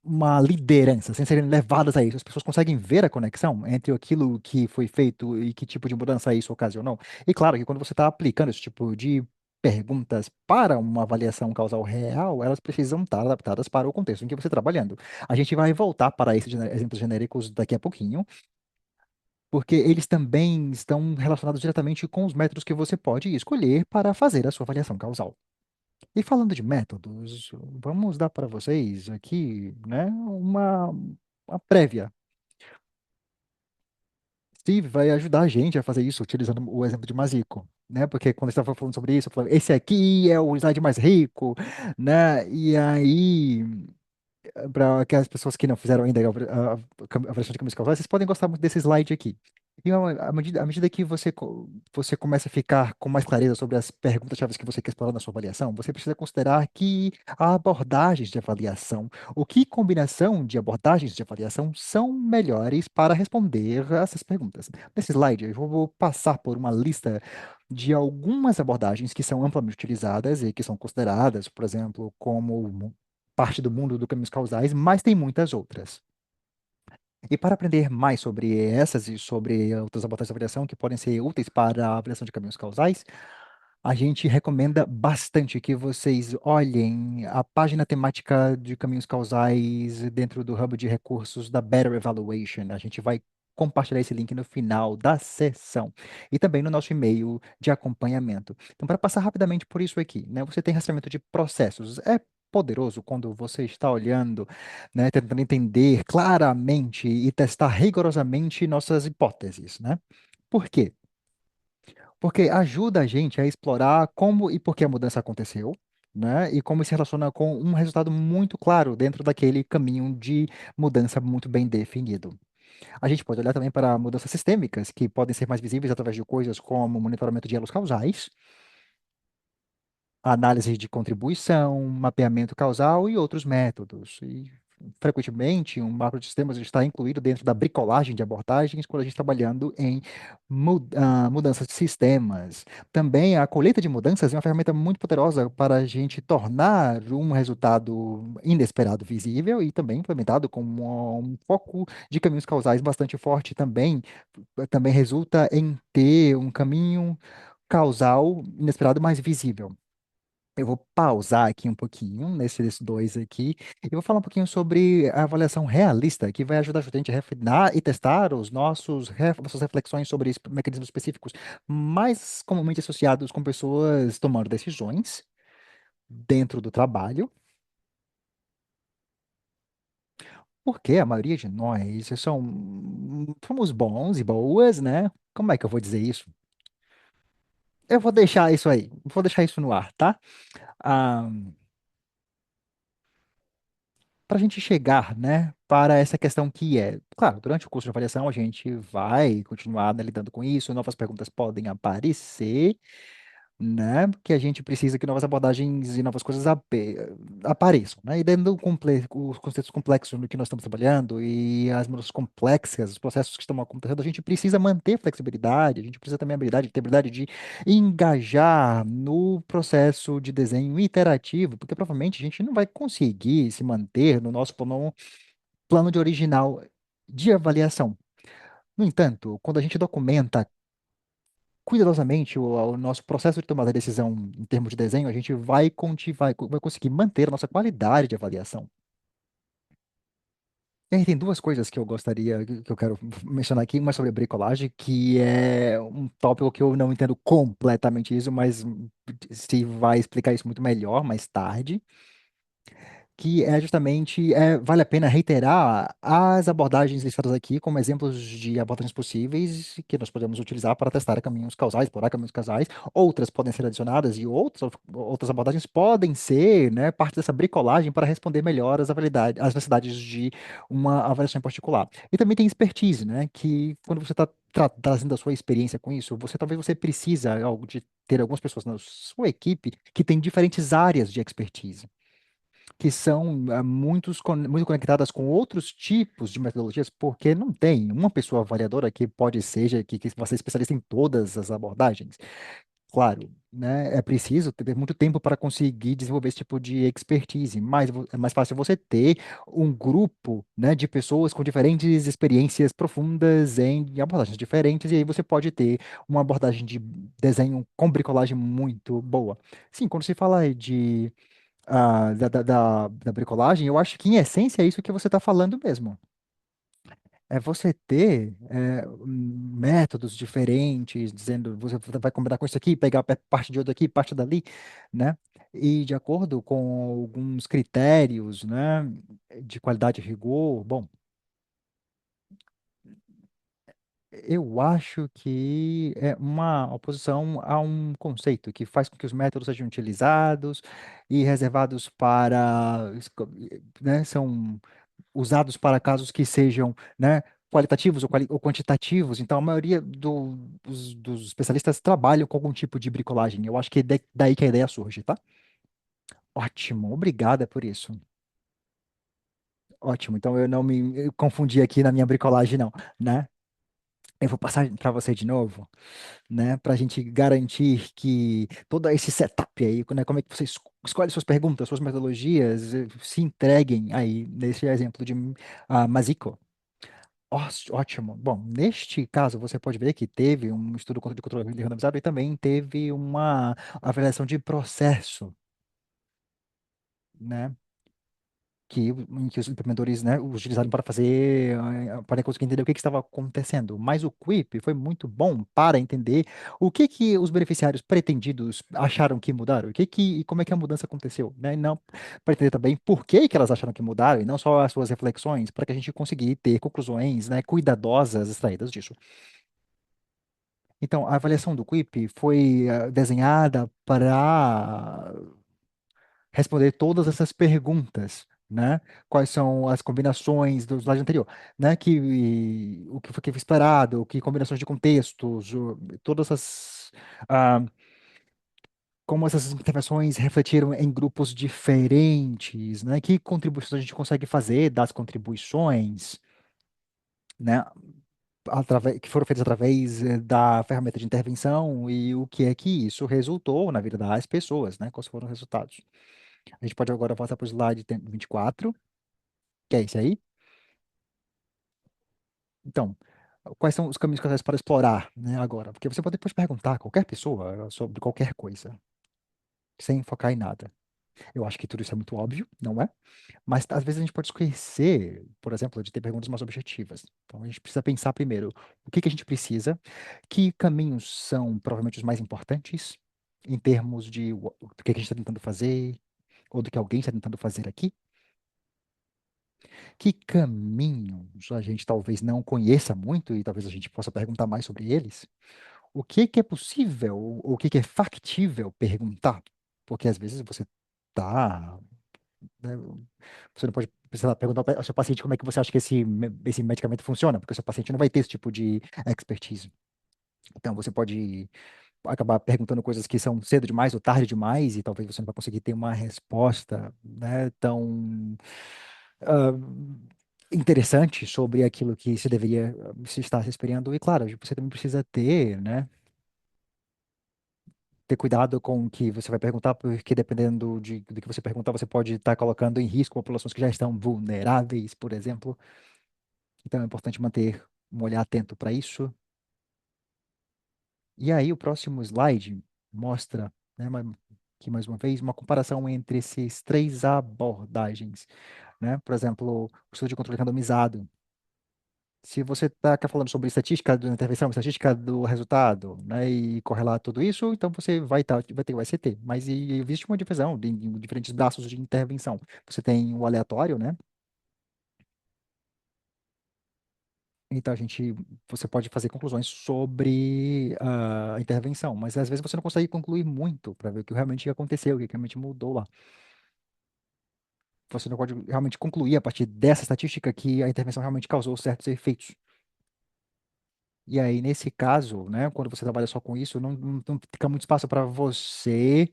uma liderança, sem serem levadas a isso. As pessoas conseguem ver a conexão entre aquilo que foi feito e que tipo de mudança isso ocasionou. E claro que quando você está aplicando esse tipo de perguntas para uma avaliação causal real, elas precisam estar adaptadas para o contexto em que você está trabalhando. A gente vai voltar para esses exemplos genéricos daqui a pouquinho, porque eles também estão relacionados diretamente com os métodos que você pode escolher para fazer a sua avaliação causal. E falando de métodos, vamos dar para vocês aqui, né, uma prévia. Steve vai ajudar a gente a fazer isso utilizando o exemplo de Maziko, né? Porque quando eu estava falando sobre isso, eu falei, esse aqui é o slide mais rico, né? E aí para que as pessoas que não fizeram ainda a versão de caminhos causais, vocês podem gostar muito desse slide aqui. E à medida que você começa a ficar com mais clareza sobre as perguntas-chave que você quer explorar na sua avaliação, você precisa considerar que há abordagens de avaliação, ou que combinação de abordagens de avaliação são melhores para responder a essas perguntas. Nesse slide, eu vou passar por uma lista de algumas abordagens que são amplamente utilizadas e que são consideradas, por exemplo, como parte do mundo do caminhos causais, mas tem muitas outras. E para aprender mais sobre essas e sobre outras abordagens de avaliação que podem ser úteis para a avaliação de caminhos causais, a gente recomenda bastante que vocês olhem a página temática de caminhos causais dentro do hub de recursos da Better Evaluation. A gente vai compartilhar esse link no final da sessão e também no nosso e-mail de acompanhamento. Então, para passar rapidamente por isso aqui, né, você tem rastreamento de processos. É poderoso quando você está olhando, né, tentando entender claramente e testar rigorosamente nossas hipóteses, né? Por quê? Porque ajuda a gente a explorar como e por que a mudança aconteceu, né? E como isso se relaciona com um resultado muito claro dentro daquele caminho de mudança muito bem definido. A gente pode olhar também para mudanças sistêmicas, que podem ser mais visíveis através de coisas como monitoramento de elos causais, análise de contribuição, mapeamento causal e outros métodos. E, frequentemente, um mapa de sistemas está incluído dentro da bricolagem de abordagens quando a gente está trabalhando em mudanças de sistemas. Também a colheita de mudanças é uma ferramenta muito poderosa para a gente tornar um resultado inesperado visível e também implementado com um foco de caminhos causais bastante forte também resulta em ter um caminho causal inesperado mais visível. Eu vou pausar aqui um pouquinho nesses dois aqui e vou falar um pouquinho sobre a avaliação realista, que vai ajudar a gente a refinar e testar nossas reflexões sobre mecanismos específicos mais comumente associados com pessoas tomando decisões dentro do trabalho, porque a maioria de nós somos bons e boas, né? Como é que eu vou dizer isso? Eu vou deixar isso aí, vou deixar isso no ar, tá? Ah, para a gente chegar, né, para essa questão que é, claro, durante o curso de avaliação a gente vai continuar, né, lidando com isso, novas perguntas podem aparecer, né? Porque a gente precisa que novas abordagens e novas coisas apareçam, né? E dentro do os contextos complexos no que nós estamos trabalhando e as mudanças complexas, os processos que estão acontecendo, a gente precisa manter flexibilidade, a gente precisa também ter habilidade de engajar no processo de desenho iterativo, porque provavelmente a gente não vai conseguir se manter no nosso plano de original de avaliação. No entanto, quando a gente documenta cuidadosamente o nosso processo de tomada de decisão em termos de desenho, a gente vai conseguir manter a nossa qualidade de avaliação. E aí tem duas coisas que eu gostaria, que eu quero mencionar aqui, uma sobre bricolagem, que é um tópico que eu não entendo completamente isso, mas se vai explicar isso muito melhor mais tarde. Que é justamente, vale a pena reiterar as abordagens listadas aqui como exemplos de abordagens possíveis que nós podemos utilizar para testar caminhos causais, explorar caminhos causais. Outras podem ser adicionadas e outras abordagens podem ser, né, parte dessa bricolagem para responder melhor às necessidades de uma avaliação em particular. E também tem expertise, né, que quando você está trazendo a sua experiência com isso, talvez você precisa de ter algumas pessoas na sua equipe que têm diferentes áreas de expertise que são muito conectadas com outros tipos de metodologias, porque não tem uma pessoa avaliadora que pode seja que vai ser especialista em todas as abordagens. Claro, né, é preciso ter muito tempo para conseguir desenvolver esse tipo de expertise, mas é mais fácil você ter um grupo, né, de pessoas com diferentes experiências profundas em abordagens diferentes, e aí você pode ter uma abordagem de desenho com bricolagem muito boa. Sim, quando se fala da bricolagem, eu acho que em essência é isso que você está falando mesmo. É você ter métodos diferentes, dizendo você vai combinar com isso aqui, pegar parte de outro aqui, parte dali, né? E de acordo com alguns critérios, né, de qualidade e rigor, bom, eu acho que é uma oposição a um conceito que faz com que os métodos sejam utilizados e reservados para, né, são usados para casos que sejam, né, qualitativos ou quantitativos. Então, a maioria dos especialistas trabalham com algum tipo de bricolagem. Eu acho que é daí que a ideia surge, tá? Ótimo, obrigada por isso. Ótimo, então eu não me confundi aqui na minha bricolagem, não, né? Eu vou passar para você de novo, né, para a gente garantir que todo esse setup aí, né, como é que você escolhe suas perguntas, suas metodologias, se entreguem aí nesse exemplo de Masiko. Ótimo. Bom, neste caso, você pode ver que teve um estudo de controle randomizado e também teve uma avaliação de processo, né? Em que os implementadores, né, utilizaram para fazer, para conseguir entender o que estava acontecendo. Mas o QIP foi muito bom para entender o que os beneficiários pretendidos acharam que mudaram, e como é que a mudança aconteceu, né? E não para entender também por que elas acharam que mudaram e não só as suas reflexões, para que a gente conseguir ter conclusões, né, cuidadosas extraídas disso. Então, a avaliação do QIP foi desenhada para responder todas essas perguntas, né? Quais são as combinações do slide anterior, né? O que foi esperado, que combinações de contextos, todas as como essas intervenções refletiram em grupos diferentes, né? Que contribuições a gente consegue fazer das contribuições, né? Que foram feitas através da ferramenta de intervenção e o que é que isso resultou na vida das pessoas, né? Quais foram os resultados? A gente pode agora passar para o slide 24, que é esse aí. Então, quais são os caminhos que para explorar, né, agora? Porque você pode depois perguntar a qualquer pessoa sobre qualquer coisa, sem focar em nada. Eu acho que tudo isso é muito óbvio, não é? Mas às vezes a gente pode esquecer, por exemplo, de ter perguntas mais objetivas. Então a gente precisa pensar primeiro o que que a gente precisa, que caminhos são provavelmente os mais importantes, em termos de do que a gente está tentando fazer, ou do que alguém está tentando fazer aqui. Que caminhos a gente talvez não conheça muito e talvez a gente possa perguntar mais sobre eles? O que que é possível, ou o que que é factível perguntar? Porque às vezes você tá, né, você não pode precisar perguntar ao seu paciente como é que você acha que esse medicamento funciona, porque o seu paciente não vai ter esse tipo de expertise. Então você pode acabar perguntando coisas que são cedo demais ou tarde demais e talvez você não vai conseguir ter uma resposta, né, tão ah, interessante sobre aquilo que se deveria se estar se esperando. E claro, você também precisa ter, né, ter cuidado com o que você vai perguntar, porque dependendo do que você perguntar, você pode estar colocando em risco populações que já estão vulneráveis, por exemplo. Então é importante manter um olhar atento para isso. E aí o próximo slide mostra, né, que mais uma vez, uma comparação entre esses três abordagens, né? Por exemplo, o estudo de controle randomizado. Se você está falando sobre estatística da intervenção, estatística do resultado, né, e correlar tudo isso, então você vai ter o SCT. Mas existe uma divisão em diferentes braços de intervenção. Você tem o aleatório, né? Então você pode fazer conclusões sobre a intervenção, mas às vezes você não consegue concluir muito para ver o que realmente aconteceu, o que realmente mudou lá. Você não pode realmente concluir a partir dessa estatística que a intervenção realmente causou certos efeitos. E aí, nesse caso, né, quando você trabalha só com isso, não fica muito espaço para você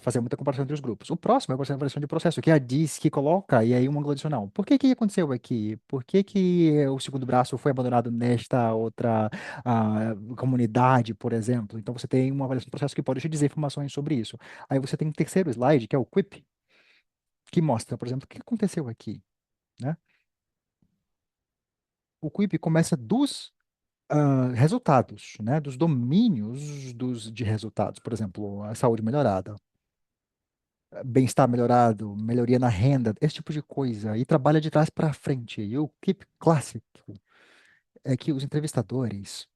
fazer muita comparação entre os grupos. O próximo é a avaliação de processo, que é a diz que coloca, e aí um ângulo adicional. Por que que aconteceu aqui? Por que que o segundo braço foi abandonado nesta outra comunidade, por exemplo? Então, você tem uma avaliação de processo que pode te dizer informações sobre isso. Aí você tem um terceiro slide, que é o QUIP, que mostra, por exemplo, o que aconteceu aqui, né? O QUIP começa dos resultados, né, dos domínios de resultados, por exemplo, a saúde melhorada, bem-estar melhorado, melhoria na renda, esse tipo de coisa, e trabalha de trás para frente. E o keep clássico é que os entrevistadores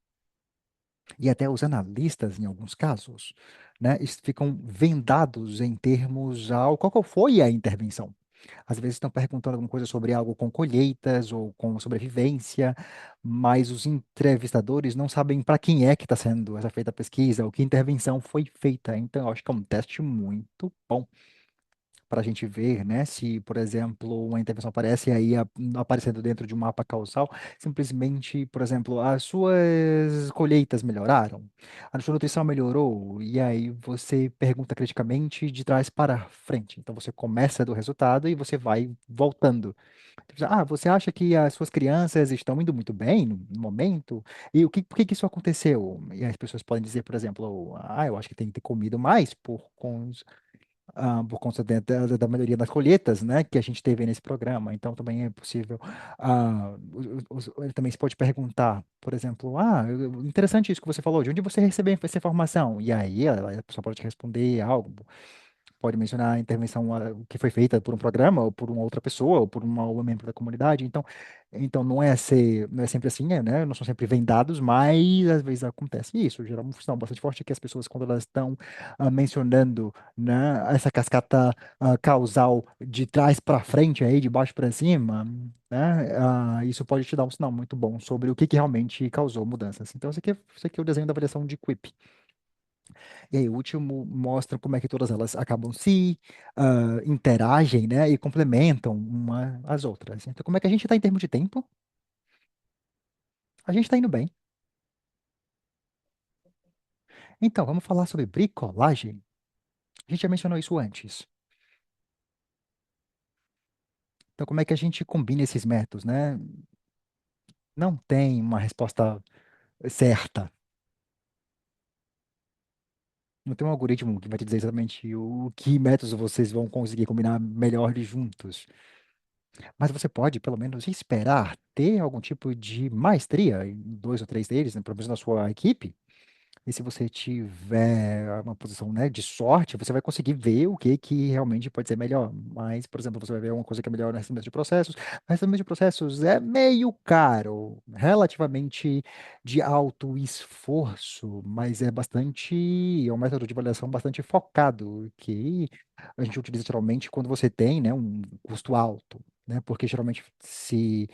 e até os analistas, em alguns casos, né, ficam vendados em termos ao qual foi a intervenção. Às vezes estão perguntando alguma coisa sobre algo com colheitas ou com sobrevivência, mas os entrevistadores não sabem para quem é que está sendo essa feita a pesquisa, ou que intervenção foi feita. Então, eu acho que é um teste muito bom para a gente ver, né, se, por exemplo, uma intervenção aparece aí aparecendo dentro de um mapa causal, simplesmente, por exemplo, as suas colheitas melhoraram, a sua nutrição melhorou, e aí você pergunta criticamente de trás para frente. Então você começa do resultado e você vai voltando. Você acha que as suas crianças estão indo muito bem no momento? E por que que isso aconteceu? E as pessoas podem dizer, por exemplo, eu acho que tem que ter comido mais por conta da melhoria das colheitas, né, que a gente teve nesse programa. Então, também é possível. Ele também se pode perguntar, por exemplo, interessante isso que você falou, de onde você recebeu essa informação? E aí, a pessoa pode te responder algo. Pode mencionar a intervenção que foi feita por um programa, ou por uma outra pessoa, ou por um membro da comunidade. Então não é sempre assim, né? Não são sempre vendados, mas às vezes acontece isso. Gera uma função bastante forte que as pessoas, quando elas estão mencionando, né, essa cascata causal de trás para frente, aí, de baixo para cima, né? Isso pode te dar um sinal muito bom sobre o que que realmente causou mudanças. Então, esse aqui é o desenho da avaliação de Quip. E aí, o último mostra como é que todas elas acabam se interagem, né, e complementam uma às outras. Então, como é que a gente está em termos de tempo? A gente está indo bem. Então, vamos falar sobre bricolagem. A gente já mencionou isso antes. Então, como é que a gente combina esses métodos, né? Não tem uma resposta certa. Não tem um algoritmo que vai te dizer exatamente o que métodos vocês vão conseguir combinar melhor juntos. Mas você pode, pelo menos, esperar ter algum tipo de maestria em dois ou três deles, né, pelo menos na sua equipe. E se você tiver uma posição, né, de sorte, você vai conseguir ver o que que realmente pode ser melhor. Mas, por exemplo, você vai ver uma coisa que é melhor no rastreamento de processos. Rastreamento de processos é meio caro, relativamente de alto esforço, mas é um método de avaliação bastante focado, que a gente utiliza geralmente quando você tem, né, um custo alto, né? Porque geralmente se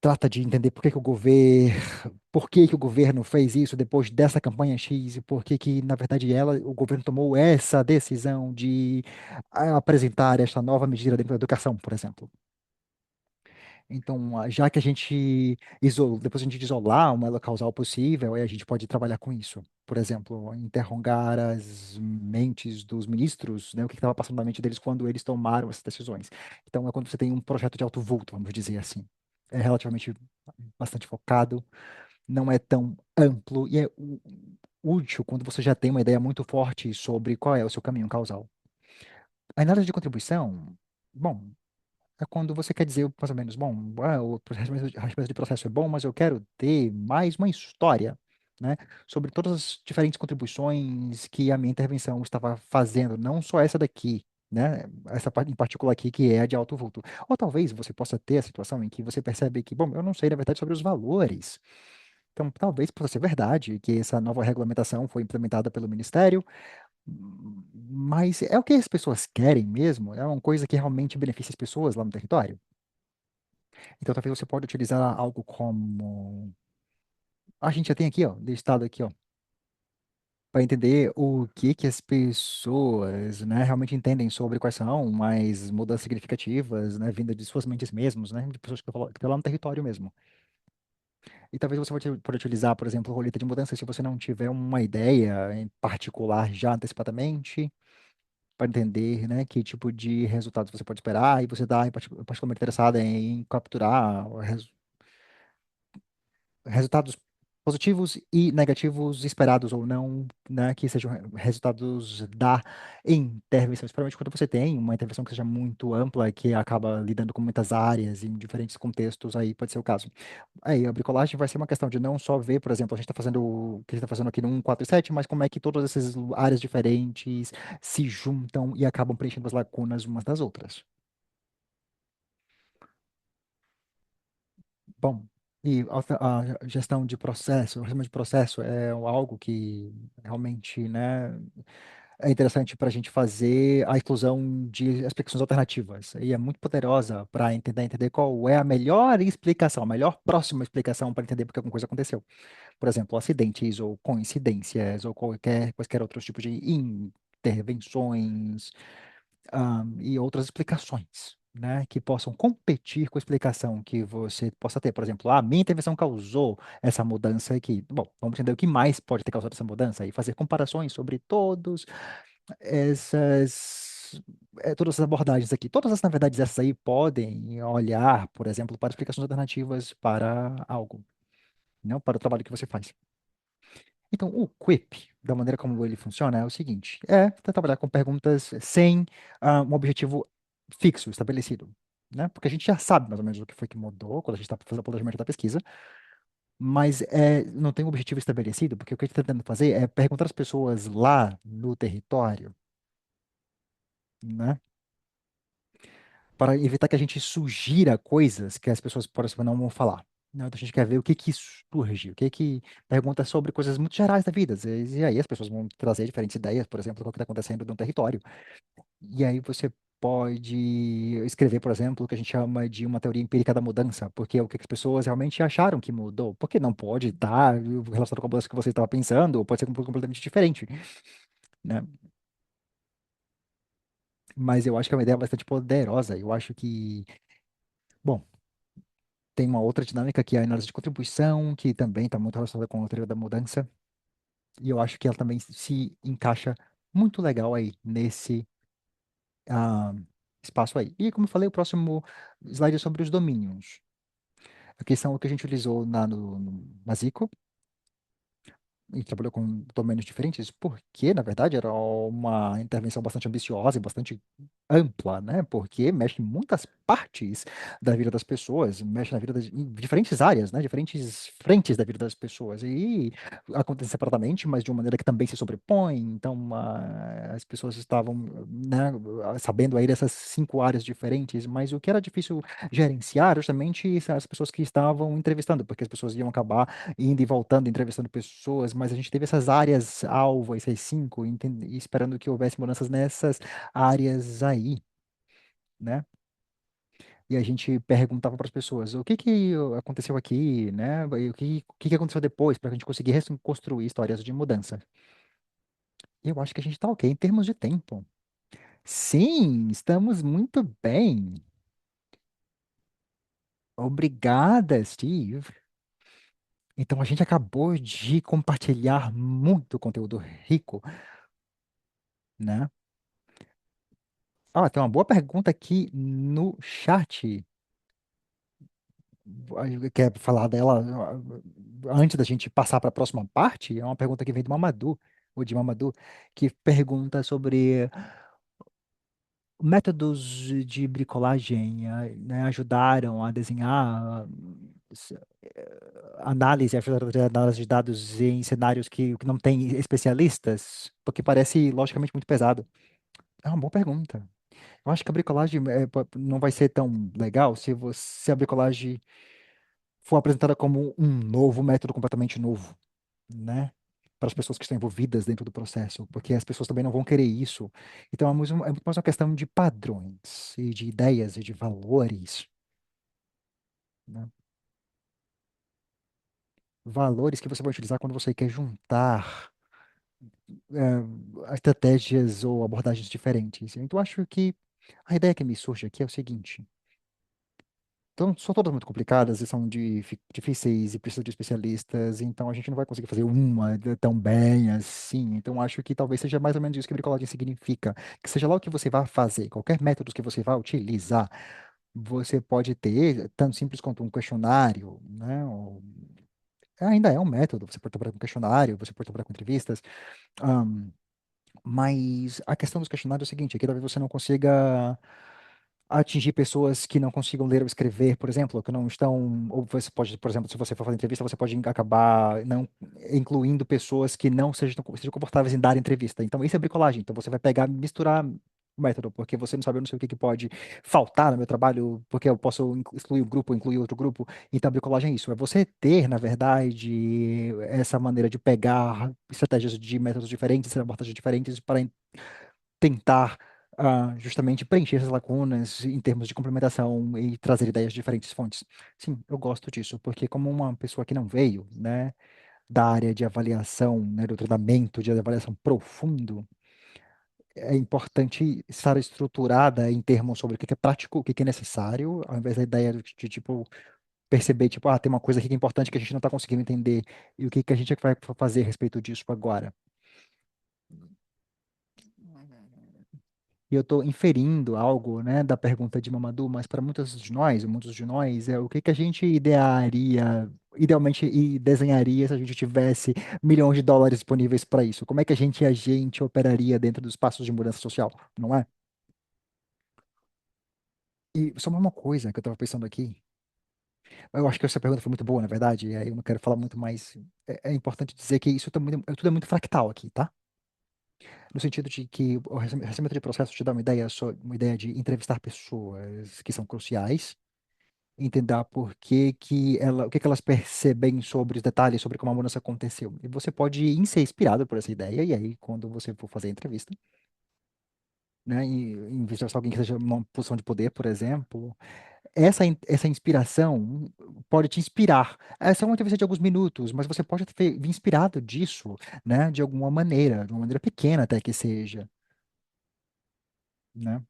trata de entender por que que o governo fez isso depois dessa campanha X, e por que que, na verdade, o governo tomou essa decisão de apresentar esta nova medida dentro da educação, por exemplo. Então, já que a gente depois a gente isolar uma ela causal possível, aí a gente pode trabalhar com isso. Por exemplo, interrogar as mentes dos ministros, né, o que estava passando na mente deles quando eles tomaram essas decisões. Então, é quando você tem um projeto de alto vulto, vamos dizer assim. É relativamente bastante focado, não é tão amplo e é útil quando você já tem uma ideia muito forte sobre qual é o seu caminho causal. A análise de contribuição, bom, é quando você quer dizer mais ou menos, bom, o regimento de processo é bom, mas eu quero ter mais uma história, né, sobre todas as diferentes contribuições que a minha intervenção estava fazendo, não só essa daqui. Né? Essa parte em particular aqui que é a de alto vulto. Ou talvez você possa ter a situação em que você percebe que, bom, eu não sei, na verdade, sobre os valores. Então, talvez possa ser verdade que essa nova regulamentação foi implementada pelo Ministério, mas é o que as pessoas querem mesmo? É uma coisa que realmente beneficia as pessoas lá no território? Então, talvez você pode utilizar algo como. A gente já tem aqui, ó, listado aqui, ó, para entender o que que as pessoas, né, realmente entendem sobre quais são as mudanças significativas, né, vindas de suas mentes mesmos, né, de pessoas que estão lá no território mesmo. E talvez você pode utilizar, por exemplo, roleta de mudança se você não tiver uma ideia em particular já antecipadamente, para entender, né, que tipo de resultados você pode esperar, e você está particularmente interessada em capturar resultados positivos e negativos esperados ou não, né, que sejam resultados da intervenção. Especialmente quando você tem uma intervenção que seja muito ampla, que acaba lidando com muitas áreas em diferentes contextos, aí pode ser o caso. Aí a bricolagem vai ser uma questão de não só ver, por exemplo, a gente está fazendo o que a gente está fazendo aqui no 147, mas como é que todas essas áreas diferentes se juntam e acabam preenchendo as lacunas umas das outras. Bom, e a gestão de processo, o sistema de processo é algo que realmente, né, é interessante para a gente fazer a inclusão de explicações alternativas. E é muito poderosa para entender qual é a melhor explicação, a melhor próxima explicação para entender por que alguma coisa aconteceu. Por exemplo, acidentes ou coincidências ou quaisquer outros tipos de intervenções, e outras explicações, né, que possam competir com a explicação que você possa ter. Por exemplo, a minha intervenção causou essa mudança aqui. Bom, vamos entender o que mais pode ter causado essa mudança e fazer comparações sobre essas, todas essas abordagens aqui. Todas as, na verdade, essas aí podem olhar, por exemplo, para explicações alternativas para algo, não para o trabalho que você faz. Então, o Quip, da maneira como ele funciona, é o seguinte: é tentar trabalhar com perguntas sem um objetivo fixo, estabelecido, né? Porque a gente já sabe mais ou menos o que foi que mudou quando a gente está fazendo o planejamento da pesquisa, mas não tem um objetivo estabelecido, porque o que a gente está tentando fazer é perguntar às pessoas lá no território, né? Para evitar que a gente sugira coisas que as pessoas, por exemplo, não vão falar. Não, então a gente quer ver o que que surge, o que que pergunta sobre coisas muito gerais da vida. E aí as pessoas vão trazer diferentes ideias, por exemplo, do que está acontecendo no território. E aí você pode escrever, por exemplo, o que a gente chama de uma teoria empírica da mudança, porque é o que as pessoas realmente acharam que mudou. Porque não pode estar relacionado com a mudança que você estava pensando, ou pode ser completamente diferente, né? Mas eu acho que é uma ideia bastante poderosa. Eu acho que, bom, tem uma outra dinâmica que é a análise de contribuição, que também está muito relacionada com a teoria da mudança, e eu acho que ela também se encaixa muito legal aí nesse ah, espaço aí. E como eu falei, o próximo slide é sobre os domínios. A questão que a gente utilizou na Zico, e trabalhou com domínios diferentes, porque, na verdade, era uma intervenção bastante ambiciosa e bastante ampla, né? Porque mexe em muitas partes da vida das pessoas, mexe na vida em diferentes áreas, né? Diferentes frentes da vida das pessoas. E acontece separadamente, mas de uma maneira que também se sobrepõe. Então, as pessoas estavam, né, sabendo aí dessas 5 áreas diferentes, mas o que era difícil gerenciar justamente as pessoas que estavam entrevistando, porque as pessoas iam acabar indo e voltando, entrevistando pessoas, mas a gente teve essas áreas alvo, essas 5, e esperando que houvesse mudanças nessas áreas aí, né? E a gente perguntava para as pessoas o que que aconteceu aqui, né? E o que que aconteceu depois, para a gente conseguir construir histórias de mudança. Eu acho que a gente está ok em termos de tempo. Sim, estamos muito bem. Obrigada, Steve. Então a gente acabou de compartilhar muito conteúdo rico, né? Ah, tem uma boa pergunta aqui no chat. Quer falar dela antes da gente passar para a próxima parte? É uma pergunta que vem do Mamadou, ou de Mamadou, que pergunta sobre métodos de bricolagem, né, ajudaram a desenhar análise, ajudaram a fazer análise de dados em cenários que não tem especialistas, porque parece logicamente muito pesado. É uma boa pergunta. Eu acho que a bricolagem não vai ser tão legal se a bricolagem for apresentada como um novo método completamente novo, né? Para as pessoas que estão envolvidas dentro do processo, porque as pessoas também não vão querer isso. Então é muito mais uma questão de padrões e de ideias e de valores, né? Valores que você vai utilizar quando você quer juntar estratégias ou abordagens diferentes. Então, acho que a ideia que me surge aqui é o seguinte. Então, são todas muito complicadas e são difíceis e precisam de especialistas, então a gente não vai conseguir fazer uma tão bem assim. Então, acho que talvez seja mais ou menos isso que bricolagem significa, que seja lá o que você vai fazer, qualquer método que você vai utilizar, você pode ter, tanto simples quanto um questionário, né? Ainda é um método, você pode trabalhar com questionário, você pode trabalhar com entrevistas, ahn, mas a questão dos questionários é o seguinte, é que talvez você não consiga atingir pessoas que não consigam ler ou escrever, por exemplo, que não estão, ou você pode, por exemplo, se você for fazer entrevista, você pode acabar não incluindo pessoas que não sejam confortáveis em dar entrevista. Então, isso é bricolagem. Então, você vai pegar, misturar o método, porque você não sabe, eu não sei o que que pode faltar no meu trabalho, porque eu posso excluir um grupo, incluir outro grupo. Então, a bricolagem é isso. É você ter, na verdade, essa maneira de pegar estratégias de métodos diferentes, abordagens diferentes para tentar justamente preencher essas lacunas em termos de complementação e trazer ideias de diferentes fontes. Sim, eu gosto disso, porque como uma pessoa que não veio, né, da área de avaliação, né, do treinamento de avaliação profundo, é importante estar estruturada em termos sobre o que que é prático, o que que é necessário, ao invés da ideia tipo, perceber, tipo, tem uma coisa aqui que é importante que a gente não está conseguindo entender, e o que que a gente vai fazer a respeito disso agora. E eu estou inferindo algo, né, da pergunta de Mamadou, mas para muitos de nós, é o que que a gente idealmente e desenharia se a gente tivesse milhões de dólares disponíveis para isso? Como é que a gente operaria dentro dos passos de mudança social, não é? E só uma coisa que eu estava pensando aqui, eu acho que essa pergunta foi muito boa, na verdade, e aí eu não quero falar muito mais. É importante dizer que isso tudo é muito fractal aqui, tá? No sentido de que o recebimento de processo te dá uma ideia de entrevistar pessoas que são cruciais, entender por o que que elas percebem sobre os detalhes, sobre como a mudança aconteceu. E você pode ser inspirado por essa ideia, e aí, quando você for fazer a entrevista, né, e entrevistar alguém que esteja numa posição de poder, por exemplo, essa inspiração pode te inspirar. Essa é uma entrevista de alguns minutos, mas você pode ter vir inspirado disso, né, de uma maneira pequena até que seja, né?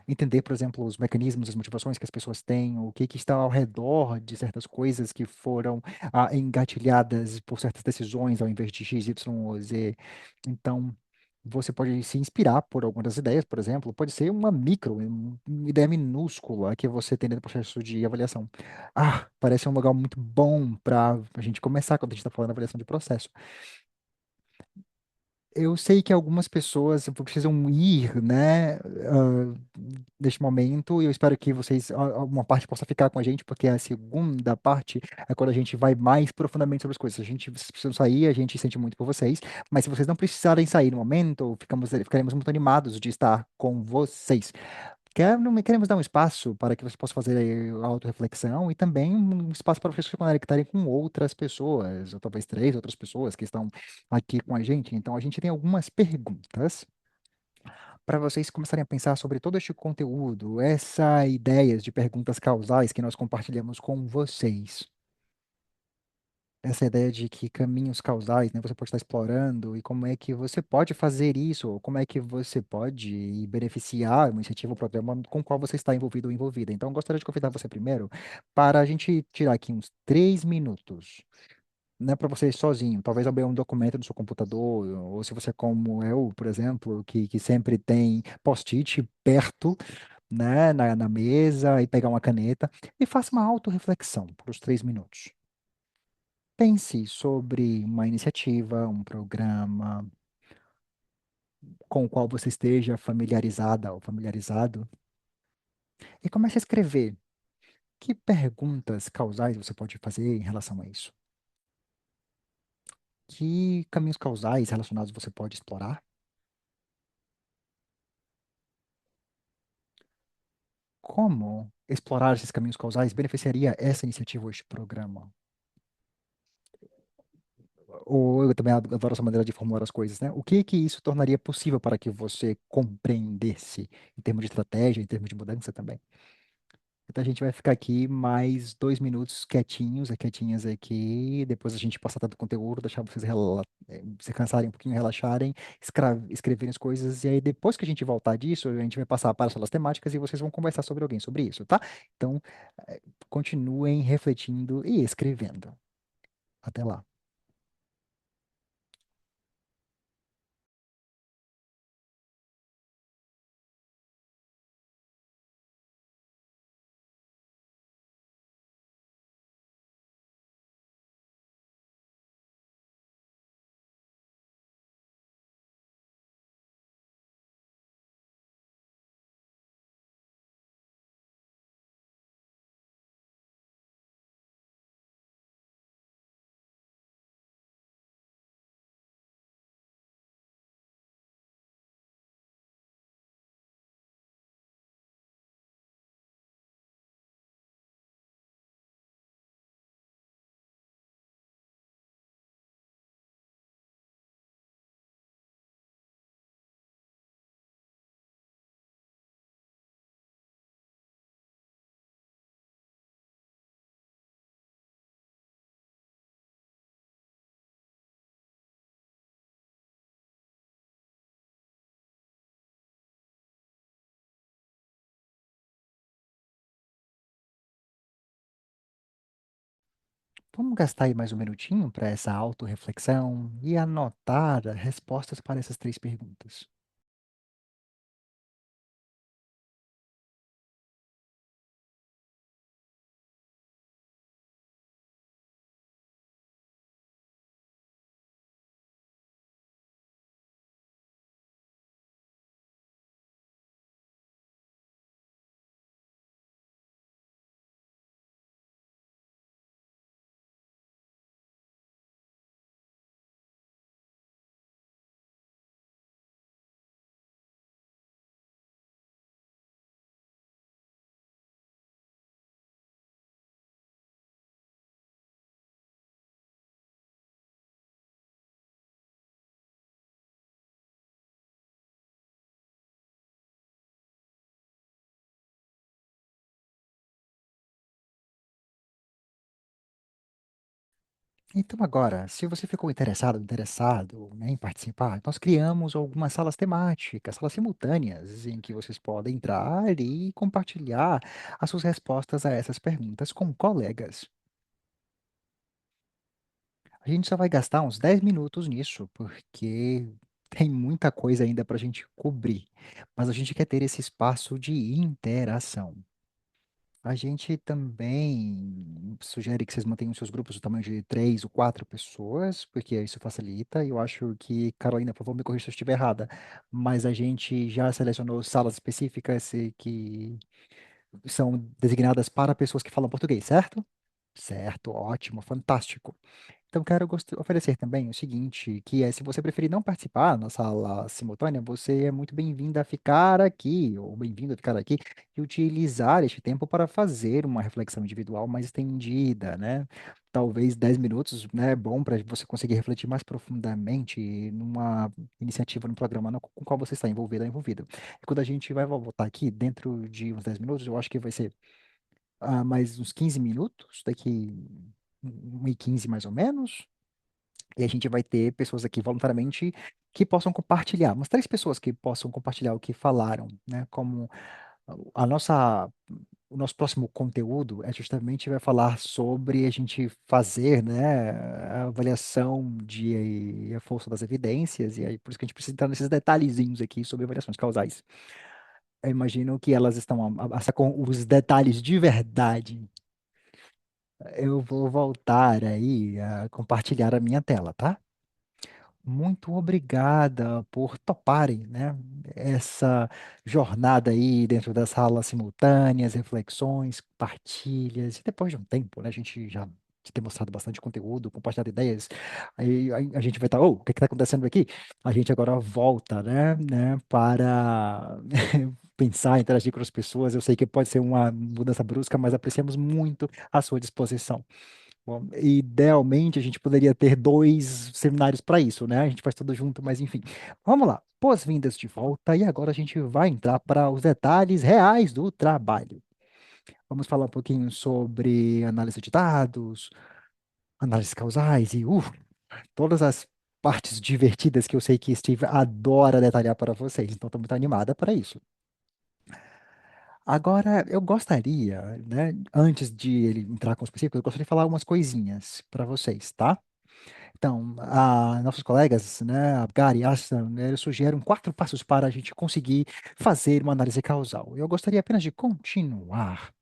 Entender, por exemplo, os mecanismos, as motivações que as pessoas têm, o que que está ao redor de certas coisas que foram engatilhadas por certas decisões ao invés de X, Y ou Z. Então, você pode se inspirar por algumas das ideias, por exemplo, pode ser uma ideia minúscula que você tem no processo de avaliação. Parece um lugar muito bom para a gente começar quando a gente está falando de avaliação de processo. Eu sei que algumas pessoas precisam ir, né, neste momento, e eu espero que uma parte possa ficar com a gente, porque a segunda parte é quando a gente vai mais profundamente sobre as coisas. Vocês precisam sair, a gente sente muito por vocês, mas se vocês não precisarem sair no momento, ficaremos muito animados de estar com vocês. Queremos dar um espaço para que você possa fazer aí a autorreflexão e também um espaço para vocês se conectarem com outras pessoas, ou talvez três outras pessoas que estão aqui com a gente. Então, a gente tem algumas perguntas para vocês começarem a pensar sobre todo este conteúdo, essa ideias de perguntas causais que nós compartilhamos com vocês. Essa ideia de que caminhos causais, né, você pode estar explorando e como é que você pode fazer isso, ou como é que você pode beneficiar uma iniciativa, um programa com o qual você está envolvido ou envolvida. Então, eu gostaria de convidar você primeiro para a gente tirar aqui uns 3 minutos, né, para você ir sozinho, talvez abrir um documento no seu computador, ou se você é como eu, por exemplo, que sempre tem post-it perto, né, na mesa, e pegar uma caneta, e faça uma autorreflexão por uns 3 minutos. Pense sobre uma iniciativa, um programa com o qual você esteja familiarizada ou familiarizado e comece a escrever. Que perguntas causais você pode fazer em relação a isso? Que caminhos causais relacionados você pode explorar? Como explorar esses caminhos causais beneficiaria essa iniciativa ou este programa? Ou eu também adoro essa maneira de formular as coisas, né? O que que isso tornaria possível para que você compreendesse em termos de estratégia, em termos de mudança também? Então a gente vai ficar aqui mais 2 minutos quietinhos, quietinhas aqui. Depois a gente passar todo o conteúdo, deixar vocês se cansarem um pouquinho, relaxarem, escreverem as coisas. E aí, depois que a gente voltar disso, a gente vai passar para as salas temáticas e vocês vão conversar sobre alguém sobre isso, tá? Então, continuem refletindo e escrevendo. Até lá. Vamos gastar aí mais um minutinho para essa autorreflexão e anotar respostas para essas 3 perguntas. Então, agora, se você ficou interessado, né, em participar, nós criamos algumas salas temáticas, salas simultâneas, em que vocês podem entrar e compartilhar as suas respostas a essas perguntas com colegas. A gente só vai gastar uns 10 minutos nisso, porque tem muita coisa ainda para a gente cobrir, mas a gente quer ter esse espaço de interação. A gente também sugere que vocês mantenham seus grupos do tamanho de 3 ou 4 pessoas, porque isso facilita. E eu acho que, Carolina, por favor, me corrija se eu estiver errada, mas a gente já selecionou salas específicas que são designadas para pessoas que falam português, certo? Certo, ótimo, fantástico. Então, quero oferecer também o seguinte, que é, se você preferir não participar na sala simultânea, você é muito bem-vindo a ficar aqui, ou bem-vindo a ficar aqui, e utilizar este tempo para fazer uma reflexão individual mais estendida, né? Talvez 10 minutos, né, é bom para você conseguir refletir mais profundamente numa iniciativa, num programa com o qual você está envolvido ou envolvido. E quando a gente vai voltar aqui, dentro de uns 10 minutos, eu acho que vai ser mais uns 15 minutos, daqui 1h15 mais ou menos, e a gente vai ter pessoas aqui voluntariamente que possam compartilhar, umas 3 pessoas que possam compartilhar o que falaram, né? Como a nossa, o nosso próximo conteúdo é justamente vai falar sobre a gente fazer, né, a avaliação de a força das evidências, e aí por isso que a gente precisa entrar nesses detalhezinhos aqui sobre avaliações causais. Eu imagino que elas estão com os detalhes de verdade. Eu vou voltar aí a compartilhar a minha tela, tá? Muito obrigada por toparem, né, essa jornada aí dentro das salas simultâneas, reflexões, partilhas, e depois de um tempo, né, a gente já tem mostrado bastante conteúdo, compartilhado ideias, aí a gente vai estar, oh, o que está acontecendo aqui? A gente agora volta, né, para pensar, interagir com as pessoas. Eu sei que pode ser uma mudança brusca, mas apreciamos muito a sua disposição. Bom, idealmente, a gente poderia ter 2 seminários para isso, né? A gente faz tudo junto, mas enfim. Vamos lá. Boas-vindas de volta. E agora a gente vai entrar para os detalhes reais do trabalho. Vamos falar um pouquinho sobre análise de dados, análises causais e todas as partes divertidas que eu sei que Steve adora detalhar para vocês. Então, estou muito animada para isso. Agora, eu gostaria, né, antes de ele entrar com os específicos, eu gostaria de falar algumas coisinhas para vocês, tá? Então, nossos colegas, né, a Gary e Aston, né, eles sugerem 4 passos para a gente conseguir fazer uma análise causal. Eu gostaria apenas de continuar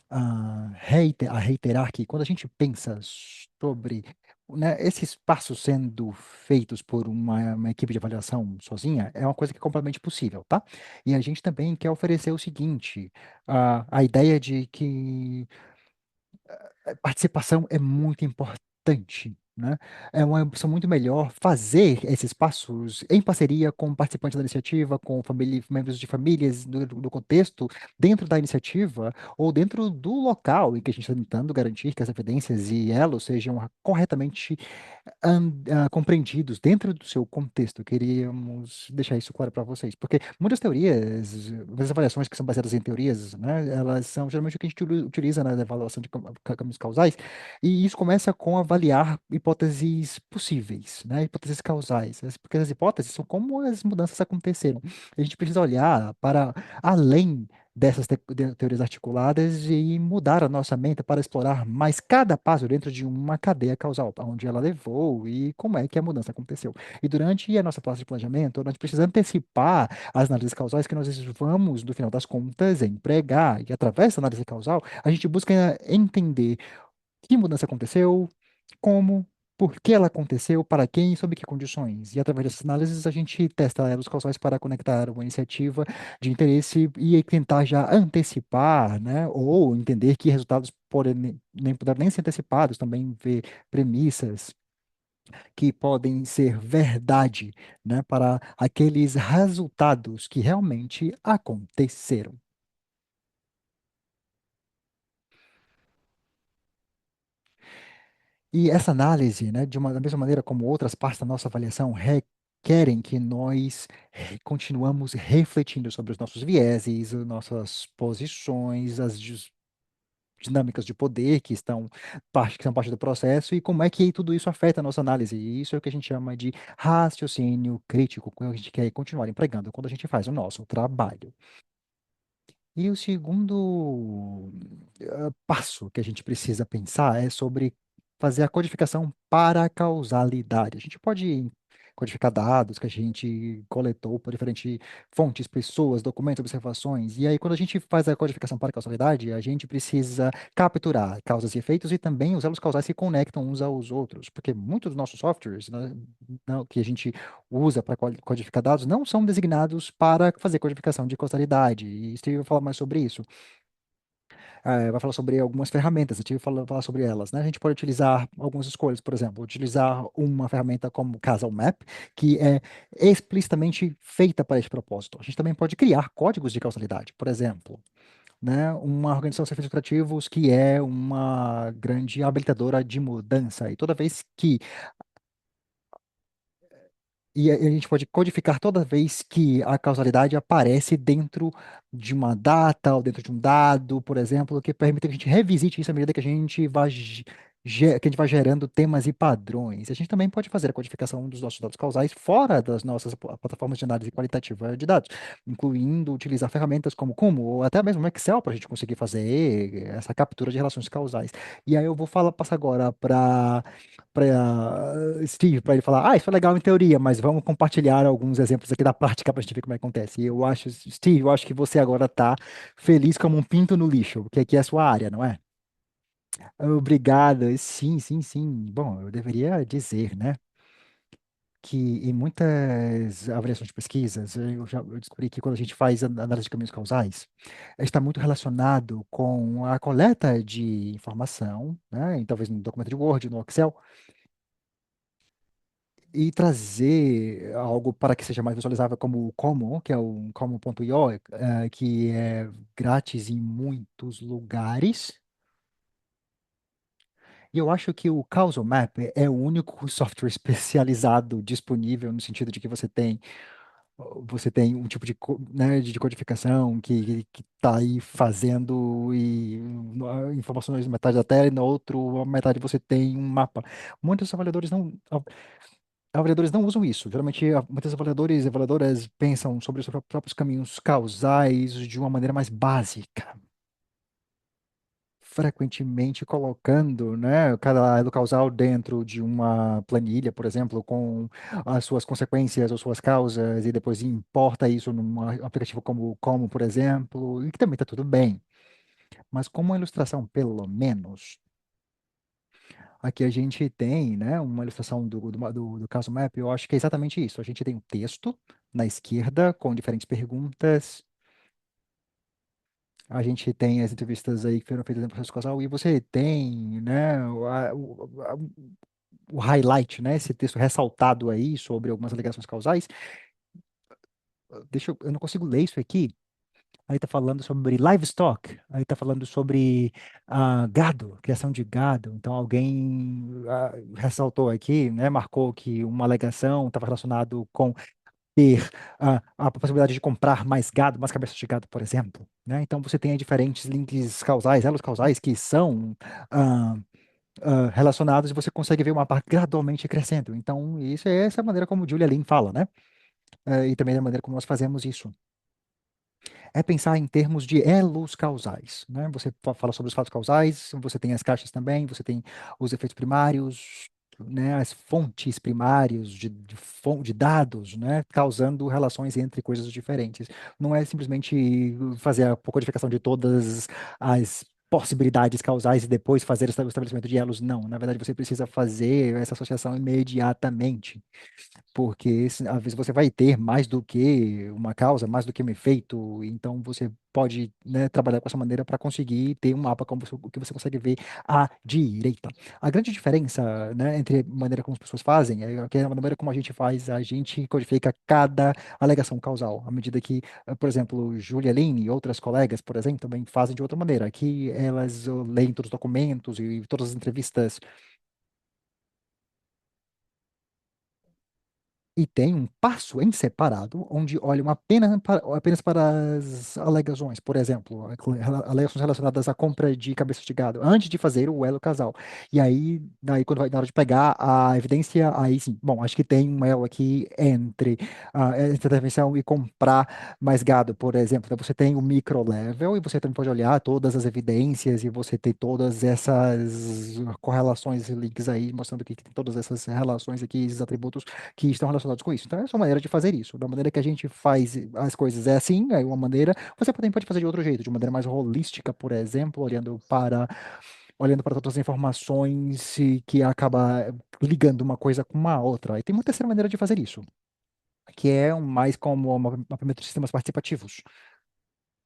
a reiterar que quando a gente pensa sobre, né, esses passos sendo feitos por uma equipe de avaliação sozinha, é uma coisa que é completamente possível, tá? E a gente também quer oferecer o seguinte, a ideia de que participação é muito importante, né? É uma opção muito melhor fazer esses passos em parceria com participantes da iniciativa, com membros de famílias do contexto, dentro da iniciativa ou dentro do local em que a gente está tentando garantir que as evidências e elos sejam corretamente compreendidos dentro do seu contexto. Queríamos deixar isso claro para vocês, porque muitas teorias, muitas avaliações que são baseadas em teorias, né, elas são geralmente o que a gente utiliza na avaliação de caminhos causais, e isso começa com avaliar hipóteses possíveis, né, hipóteses causais, porque as hipóteses são como as mudanças aconteceram. A gente precisa olhar para além dessas teorias articuladas e mudar a nossa mente para explorar mais cada passo dentro de uma cadeia causal, para onde ela levou e como é que a mudança aconteceu. E durante a nossa fase de planejamento, a gente precisa antecipar as análises causais que nós vamos, no final das contas, empregar. E através da análise causal, a gente busca entender que mudança aconteceu, como, por que ela aconteceu, para quem e sob que condições. E através dessas análises a gente testa elos causais para conectar uma iniciativa de interesse e tentar já antecipar, né, ou entender que resultados podem nem poder nem ser antecipados, também ver premissas que podem ser verdade, né, para aqueles resultados que realmente aconteceram. E essa análise, né, da mesma maneira como outras partes da nossa avaliação, requerem que nós continuamos refletindo sobre os nossos vieses, as nossas posições, dinâmicas de poder que são parte do processo e como é que tudo isso afeta a nossa análise. E isso é o que a gente chama de raciocínio crítico, que a gente quer continuar empregando quando a gente faz o nosso trabalho. E o segundo passo que a gente precisa pensar é sobre fazer a codificação para a causalidade. A gente pode codificar dados que a gente coletou por diferentes fontes, pessoas, documentos, observações. E aí, quando a gente faz a codificação para a causalidade, a gente precisa capturar causas e efeitos e também os elos causais que conectam uns aos outros. Porque muitos dos nossos softwares, né, que a gente usa para codificar dados não são designados para fazer codificação de causalidade. E Steve vai falar mais sobre isso. Vai falar sobre algumas ferramentas, Steve vai falar sobre elas, né? A gente pode utilizar algumas escolhas, por exemplo, utilizar uma ferramenta como Casal Map, que é explicitamente feita para esse propósito. A gente também pode criar códigos de causalidade, por exemplo, né? Uma organização sem fins lucrativos que é uma grande habilitadora de mudança. E toda vez que a gente pode codificar toda vez que a causalidade aparece dentro de uma data ou dentro de um dado, por exemplo, que permite que a gente revisite isso à medida que a gente vai, que a gente vai gerando temas e padrões. A gente também pode fazer a codificação dos nossos dados causais fora das nossas plataformas de análise qualitativa de dados, incluindo utilizar ferramentas como Kumo ou até mesmo o Excel para a gente conseguir fazer essa captura de relações causais. E aí eu vou passar agora para Steve, para ele falar, isso é legal em teoria, mas vamos compartilhar alguns exemplos aqui da prática para a gente ver como é que acontece. E eu acho, Steve, eu acho que você agora está feliz como um pinto no lixo, porque aqui é a sua área, não é? Obrigado. Sim, sim, sim. Bom, eu deveria dizer, né, que em muitas avaliações de pesquisas, eu descobri que quando a gente faz análise de caminhos causais, está muito relacionado com a coleta de informação, né, talvez no documento de Word, no Excel, e trazer algo para que seja mais visualizável como o Como, que é o como.io, que é grátis em muitos lugares. E eu acho que o Causal Map é o único software especializado disponível no sentido de que você tem Você tem um tipo de, né, de codificação que está aí fazendo e informações na metade da tela e na outra metade você tem um mapa. Muitos avaliadores não usam isso. Geralmente, muitos avaliadores e avaliadoras pensam sobre os próprios caminhos causais de uma maneira mais básica, frequentemente colocando, né, cada elo causal dentro de uma planilha, por exemplo, com as suas consequências ou suas causas, e depois importa isso num aplicativo como, por exemplo, e que também está tudo bem. Mas como uma ilustração, pelo menos, aqui a gente tem, né, uma ilustração do caso map, eu acho que é exatamente isso. A gente tem um texto na esquerda com diferentes perguntas. A gente tem as entrevistas aí que foram feitas no processo causal e você tem, né, o highlight, né, esse texto ressaltado aí sobre algumas alegações causais. Eu não consigo ler isso aqui. Aí está falando sobre livestock, aí está falando sobre gado, criação de gado. Então alguém ressaltou aqui, né, marcou que uma alegação estava relacionado com ter a possibilidade de comprar mais gado, mais cabeças de gado, por exemplo, né? Então você tem aí diferentes links causais, elos causais que são ah, relacionados e você consegue ver o mapa gradualmente crescendo. Então isso é essa maneira como Julia Lin fala, né? E também da maneira como nós fazemos isso é pensar em termos de elos causais, né? Você fala sobre os fatos causais, você tem as caixas também, você tem os efeitos primários, né? As fontes primárias de dados, né? Causando relações entre coisas diferentes. Não é simplesmente fazer a codificação de todas as possibilidades causais e depois fazer o estabelecimento de elos. Não, na verdade você precisa fazer essa associação imediatamente porque às vezes você vai ter mais do que uma causa, mais do que um efeito, então você pode, né, trabalhar com essa maneira para conseguir ter um mapa como o que você consegue ver à direita. A grande diferença, né, entre a maneira como as pessoas fazem é que a maneira como a gente faz, a gente codifica cada alegação causal, à medida que, por exemplo, Julia Lin e outras colegas, por exemplo, também fazem de outra maneira, que elas leem todos os documentos e todas as entrevistas. E tem um passo em separado, onde olham apenas para as alegações, por exemplo, alegações relacionadas à compra de cabeças de gado, antes de fazer o elo casal. E aí, daí, quando vai na hora de pegar a evidência, aí sim, bom, acho que tem um elo aqui entre intervenção e comprar mais gado, por exemplo. Então, você tem o micro level e você também pode olhar todas as evidências e você tem todas essas correlações e links aí, mostrando que tem todas essas relações aqui, esses atributos que estão relacionados com isso. Então, essa é uma maneira de fazer isso. Da maneira que a gente faz as coisas é assim, é uma maneira. Você também pode fazer de outro jeito, de maneira mais holística, por exemplo, olhando para todas as informações e que acaba ligando uma coisa com uma outra. E tem muita terceira maneira de fazer isso, que é mais como o mapeamento de sistemas participativos.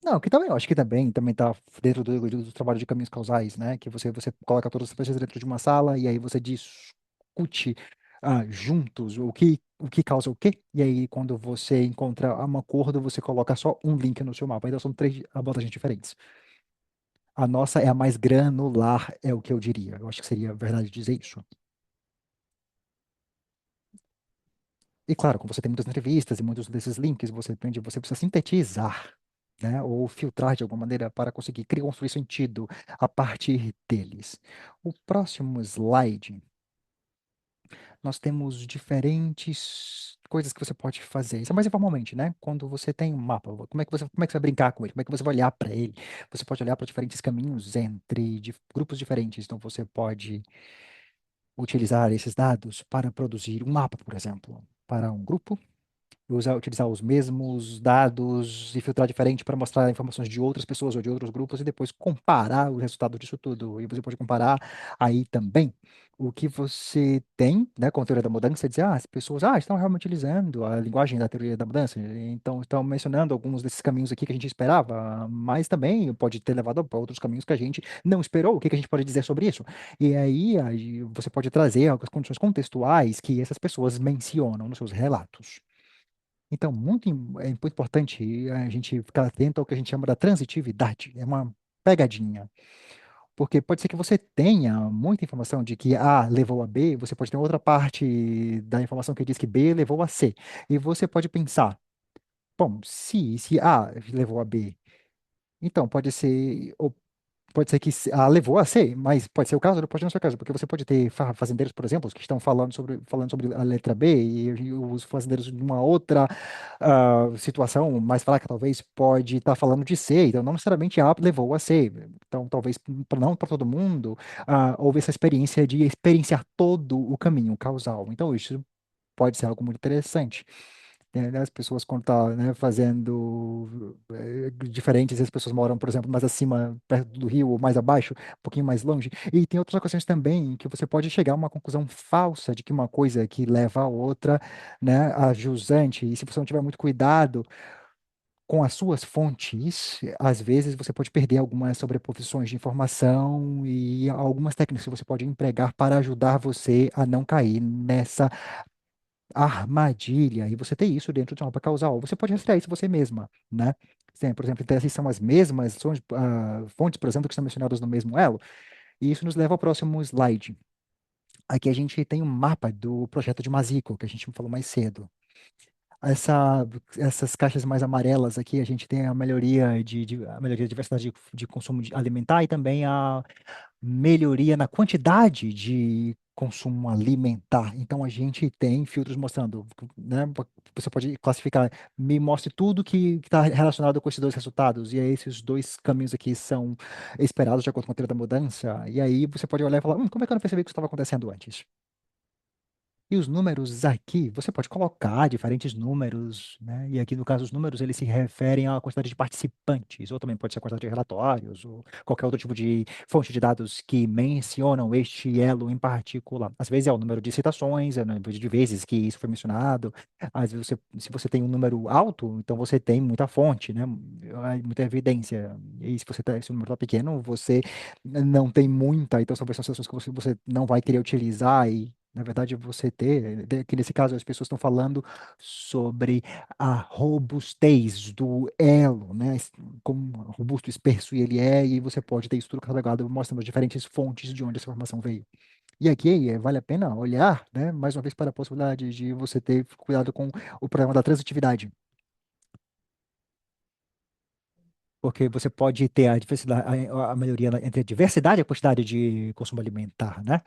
Não, que também, eu acho que também está dentro do trabalho de caminhos causais, né? Que você coloca todas as pessoas dentro de uma sala e aí você discute juntos o que causa o quê. E aí, quando você encontra um acordo, você coloca só um link no seu mapa. Então, são três abordagens diferentes. A nossa é a mais granular, é o que eu diria. Eu acho que seria verdade dizer isso. E claro, como você tem muitas entrevistas e muitos desses links, você precisa sintetizar, né, ou filtrar de alguma maneira para conseguir criar, construir sentido a partir deles. O próximo slide, nós temos diferentes coisas que você pode fazer. Isso é mais informalmente, né? Quando você tem um mapa, como é que você vai brincar com ele? Como é que você vai olhar para ele? Você pode olhar para diferentes caminhos entre grupos diferentes. Então, você pode utilizar esses dados para produzir um mapa, por exemplo, para um grupo utilizar os mesmos dados e filtrar diferente para mostrar informações de outras pessoas ou de outros grupos e depois comparar o resultado disso tudo. E você pode comparar aí também o que você tem, né, com a teoria da mudança, e dizer, as pessoas estão realmente utilizando a linguagem da teoria da mudança, então estão mencionando alguns desses caminhos aqui que a gente esperava, mas também pode ter levado para outros caminhos que a gente não esperou. O que que a gente pode dizer sobre isso? E aí você pode trazer algumas condições contextuais que essas pessoas mencionam nos seus relatos. Então, é muito importante a gente ficar atento ao que a gente chama da transitividade. É uma pegadinha. Porque pode ser que você tenha muita informação de que A levou a B, você pode ter outra parte da informação que diz que B levou a C. E você pode pensar. Bom, se A levou a B, então pode ser. Pode ser que levou a ser, mas pode ser o caso, pode não ser o caso, porque você pode ter fazendeiros, por exemplo, que estão falando sobre a letra B e os fazendeiros de uma outra situação mais fraca, talvez, pode estar falando de C, então não necessariamente A levou a C. Então, talvez, não para todo mundo, houve essa experiência de experienciar todo o caminho causal. Então, isso pode ser algo muito interessante. Né, as pessoas quando estão fazendo diferentes, as pessoas moram, por exemplo, mais acima, perto do rio, ou mais abaixo, um pouquinho mais longe. E tem outras questões também que você pode chegar a uma conclusão falsa de que uma coisa que leva a outra, né, a jusante. E se você não tiver muito cuidado com as suas fontes, às vezes você pode perder algumas sobreposições de informação e algumas técnicas que você pode empregar para ajudar você a não cair nessa armadilha, e você tem isso dentro de uma mapa causal. Você pode rastrear isso você mesma, né? Sim, por exemplo, então, se são as mesmas fontes, por exemplo, que estão mencionadas no mesmo elo, e isso nos leva ao próximo slide. Aqui a gente tem um mapa do projeto de Maziko, que a gente falou mais cedo. Essas caixas mais amarelas aqui, a gente tem a melhoria da diversidade de consumo alimentar e também a melhoria na quantidade de consumo alimentar. Então, a gente tem filtros mostrando, né? Você pode classificar, me mostre tudo que está relacionado com esses dois resultados. E aí, esses dois caminhos aqui são esperados de acordo com a teoria da mudança. E aí, você pode olhar e falar, como é que eu não percebi que isso estava acontecendo antes? E os números aqui, você pode colocar diferentes números, né? E aqui, no caso, os números, eles se referem à quantidade de participantes, ou também pode ser a quantidade de relatórios, ou qualquer outro tipo de fonte de dados que mencionam este elo em particular. Às vezes é o número de citações, é o número de vezes que isso foi mencionado. Às vezes, se você tem um número alto, então você tem muita fonte, né? Muita evidência. E se o número está pequeno, você não tem muita, então são situações que você não vai querer utilizar e na verdade, você ter, que nesse caso as pessoas estão falando sobre a robustez do elo, né? Como robusto, espesso ele é, e você pode ter isso tudo carregado mostrando as diferentes fontes de onde essa informação veio. E aqui vale a pena olhar, né, mais uma vez para a possibilidade de você ter cuidado com o problema da transitividade. Porque você pode ter a diversidade, a melhoria entre a diversidade e a quantidade de consumo alimentar, né?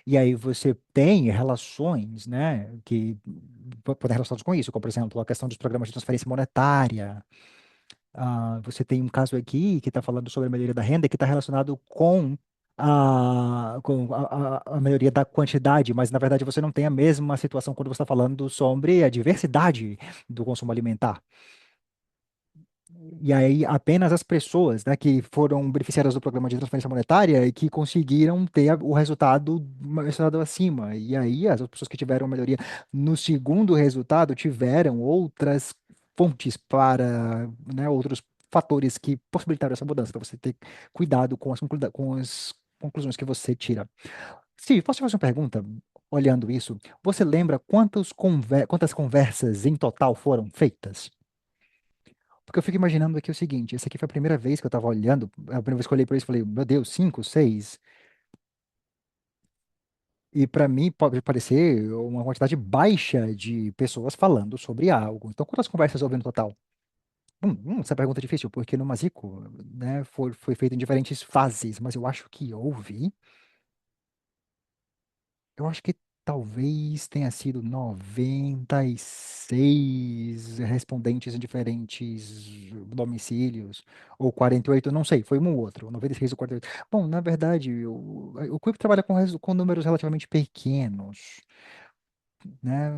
E aí você tem relações, né, que podem relacionadas com isso, como, por exemplo, a questão dos programas de transferência monetária. Você tem um caso aqui que está falando sobre a melhoria da renda que está relacionado com a melhoria da quantidade, mas na verdade você não tem a mesma situação quando você está falando sobre a diversidade do consumo alimentar. E aí, apenas as pessoas, né, que foram beneficiárias do programa de transferência monetária e que conseguiram ter o resultado acima. E aí, as outras pessoas que tiveram melhoria no segundo resultado tiveram outras fontes para, né, outros fatores que possibilitaram essa mudança. Então, você ter cuidado com as conclusões que você tira. Se posso te fazer uma pergunta, olhando isso, você lembra quantas conversas em total foram feitas? Porque eu fico imaginando aqui o seguinte, essa aqui foi a primeira vez que eu tava olhando, a primeira vez que eu olhei para isso, eu falei, meu Deus, cinco, seis. E para mim pode parecer uma quantidade baixa de pessoas falando sobre algo. Então, quantas conversas houve no total? Essa pergunta é difícil, porque no Mazico, né, foi feito em diferentes fases, mas eu acho que talvez tenha sido 96 respondentes em diferentes domicílios, ou 48, não sei, foi um ou outro, 96 ou 48. Bom, na verdade, o Quick trabalha com números relativamente pequenos, né?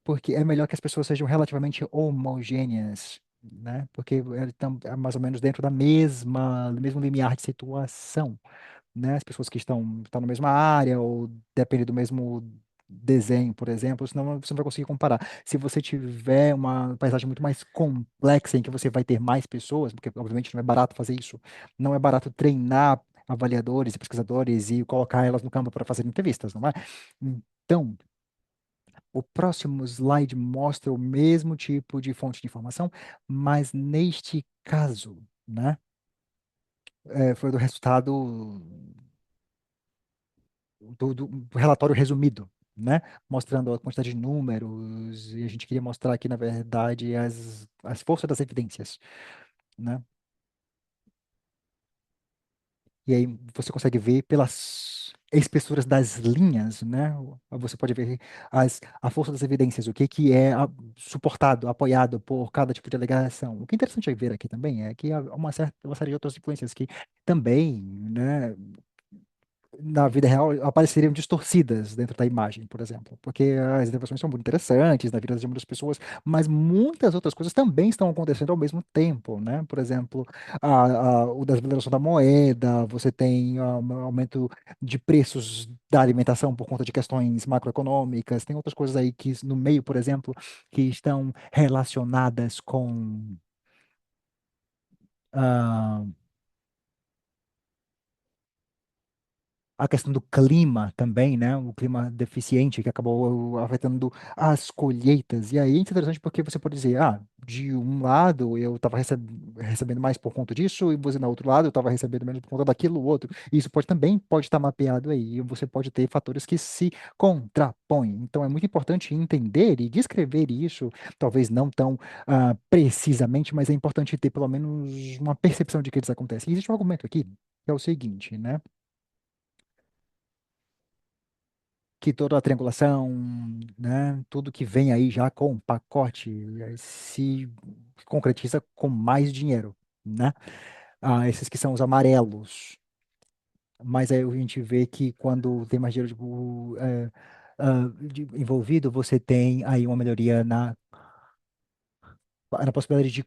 Porque é melhor que as pessoas sejam relativamente homogêneas, né? Porque elas estão mais ou menos dentro do mesmo limiar de situação, né? As pessoas que estão na mesma área ou dependem do mesmo desenho, por exemplo, senão você não vai conseguir comparar. Se você tiver uma paisagem muito mais complexa em que você vai ter mais pessoas, porque obviamente não é barato fazer isso, não é barato treinar avaliadores e pesquisadores e colocar elas no campo para fazer entrevistas, não é? Então, o próximo slide mostra o mesmo tipo de fonte de informação, mas neste caso, né, foi do resultado do relatório resumido. né? Mostrando a quantidade de números, e a gente queria mostrar aqui, na verdade, as forças das evidências, né? E aí você consegue ver pelas espessuras das linhas, né? Você pode ver a força das evidências, o que que é suportado, apoiado por cada tipo de alegação. O que é interessante ver aqui também é que há uma série de outras influências que também, né, na vida real apareceriam distorcidas dentro da imagem, por exemplo, porque as intervenções são muito interessantes na vida de muitas pessoas, mas muitas outras coisas também estão acontecendo ao mesmo tempo, né? Por exemplo, o desvalorização da moeda, você tem um aumento de preços da alimentação por conta de questões macroeconômicas, tem outras coisas aí que no meio, por exemplo, que estão relacionadas com ah, a questão do clima também, né? O clima deficiente que acabou afetando as colheitas. E aí é interessante porque você pode dizer, de um lado eu estava recebendo mais por conta disso, e você, no outro lado, eu estava recebendo menos por conta daquilo, outro. E isso também pode estar mapeado aí. E você pode ter fatores que se contrapõem. Então é muito importante entender e descrever isso, talvez não tão precisamente, mas é importante ter pelo menos uma percepção de que eles acontecem. E existe um argumento aqui, que é o seguinte, né? Que toda a triangulação, né, tudo que vem aí já com o pacote se concretiza com mais dinheiro, né? Esses que são os amarelos. Mas aí a gente vê que quando tem mais dinheiro envolvido, você tem aí uma melhoria na possibilidade de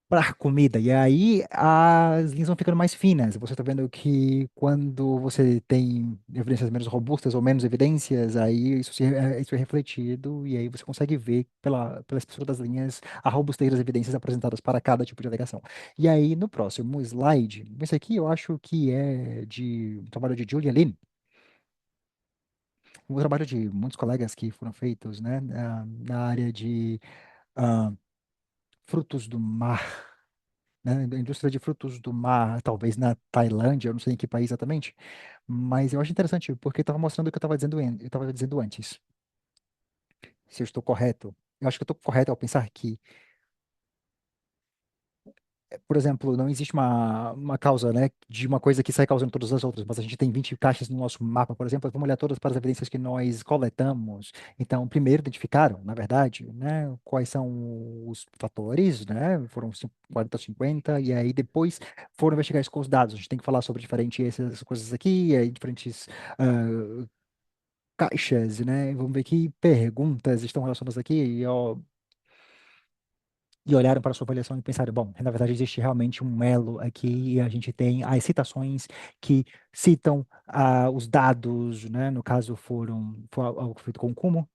para comida. E aí as linhas vão ficando mais finas. Você está vendo que quando você tem evidências menos robustas ou menos evidências, aí isso é refletido e aí você consegue ver pela espessura das linhas a robustez das evidências apresentadas para cada tipo de alegação. E aí no próximo slide, esse aqui eu acho que é de um trabalho de Julia Lin, um trabalho de muitos colegas que foram feitos, né, na área de ah, frutos do mar, né? Da indústria de frutos do mar, talvez na Tailândia, eu não sei em que país exatamente, mas eu acho interessante porque estava mostrando o que eu estava dizendo antes. Se eu estou correto, eu acho que eu estou correto ao pensar que, por exemplo, não existe uma causa, né, de uma coisa que sai causando todas as outras, mas a gente tem 20 caixas no nosso mapa, por exemplo, vamos olhar todas para as evidências que nós coletamos. Então, primeiro identificaram, na verdade, né, quais são os fatores, né, foram 40 ou 50, e aí depois foram investigar isso com os dados. A gente tem que falar sobre diferentes essas coisas aqui, e aí diferentes caixas, né, vamos ver que perguntas estão relacionadas aqui, e olharam para a sua avaliação e pensaram, bom, na verdade existe realmente um elo aqui e a gente tem as citações que citam os dados, né? No caso foi algo feito com o Kumo,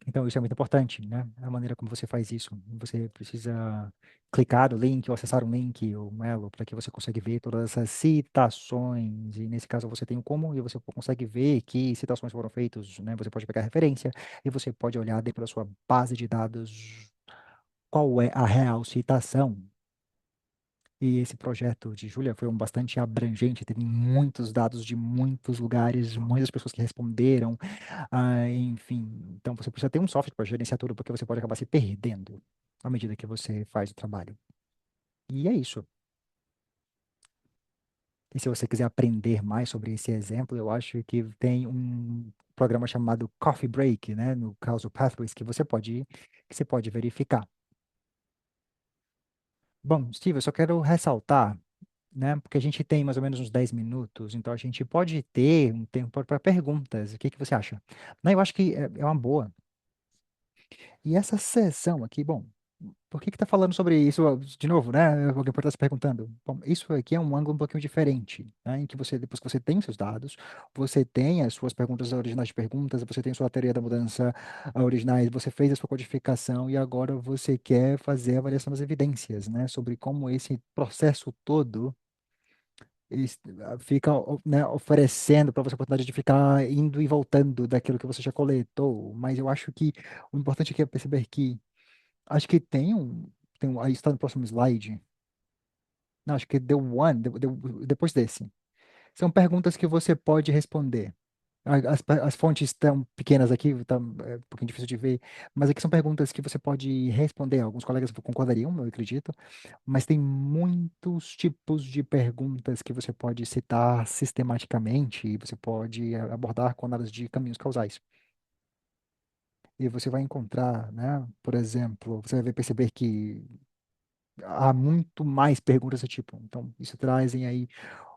então isso é muito importante, né? A maneira como você faz isso, você precisa clicar no link ou acessar um link ou um elo para que você consiga ver todas essas citações e nesse caso você tem o Kumo e você consegue ver que citações foram feitas, né? Você pode pegar referência e você pode olhar dentro da sua base de dados qual é a real citação. E esse projeto de Júlia foi um bastante abrangente, teve muitos dados de muitos lugares, muitas pessoas que responderam, enfim. Então você precisa ter um software para gerenciar tudo, porque você pode acabar se perdendo à medida que você faz o trabalho. E é isso. E se você quiser aprender mais sobre esse exemplo, eu acho que tem um programa chamado Coffee Break, né? No caso Pathways, que você pode verificar. Bom, Steve, eu só quero ressaltar, né? Porque a gente tem mais ou menos uns 10 minutos, então a gente pode ter um tempo para perguntas. O que que você acha? Não, eu acho que é uma boa. E essa sessão aqui, bom, por que que tá falando sobre isso de novo, né? Alguém pode estar se perguntando. Bom, isso aqui é um ângulo um pouquinho diferente, né? Em que você, depois que você tem os seus dados, você tem as suas perguntas originais de perguntas, você tem sua teoria da mudança originais, você fez a sua codificação e agora você quer fazer a avaliação das evidências, né? Sobre como esse processo todo fica, né, oferecendo para você a oportunidade de ficar indo e voltando daquilo que você já coletou. Mas eu acho que o importante aqui é perceber que acho que aí está no próximo slide. Não, acho que deu one, depois desse. São perguntas que você pode responder. As fontes estão pequenas aqui, tá, é um pouquinho difícil de ver, mas aqui são perguntas que você pode responder. Alguns colegas concordariam, eu acredito, mas tem muitos tipos de perguntas que você pode citar sistematicamente e você pode abordar com análise de caminhos causais. E você vai encontrar, né, por exemplo, você vai perceber que há muito mais perguntas desse tipo. Então, isso trazem aí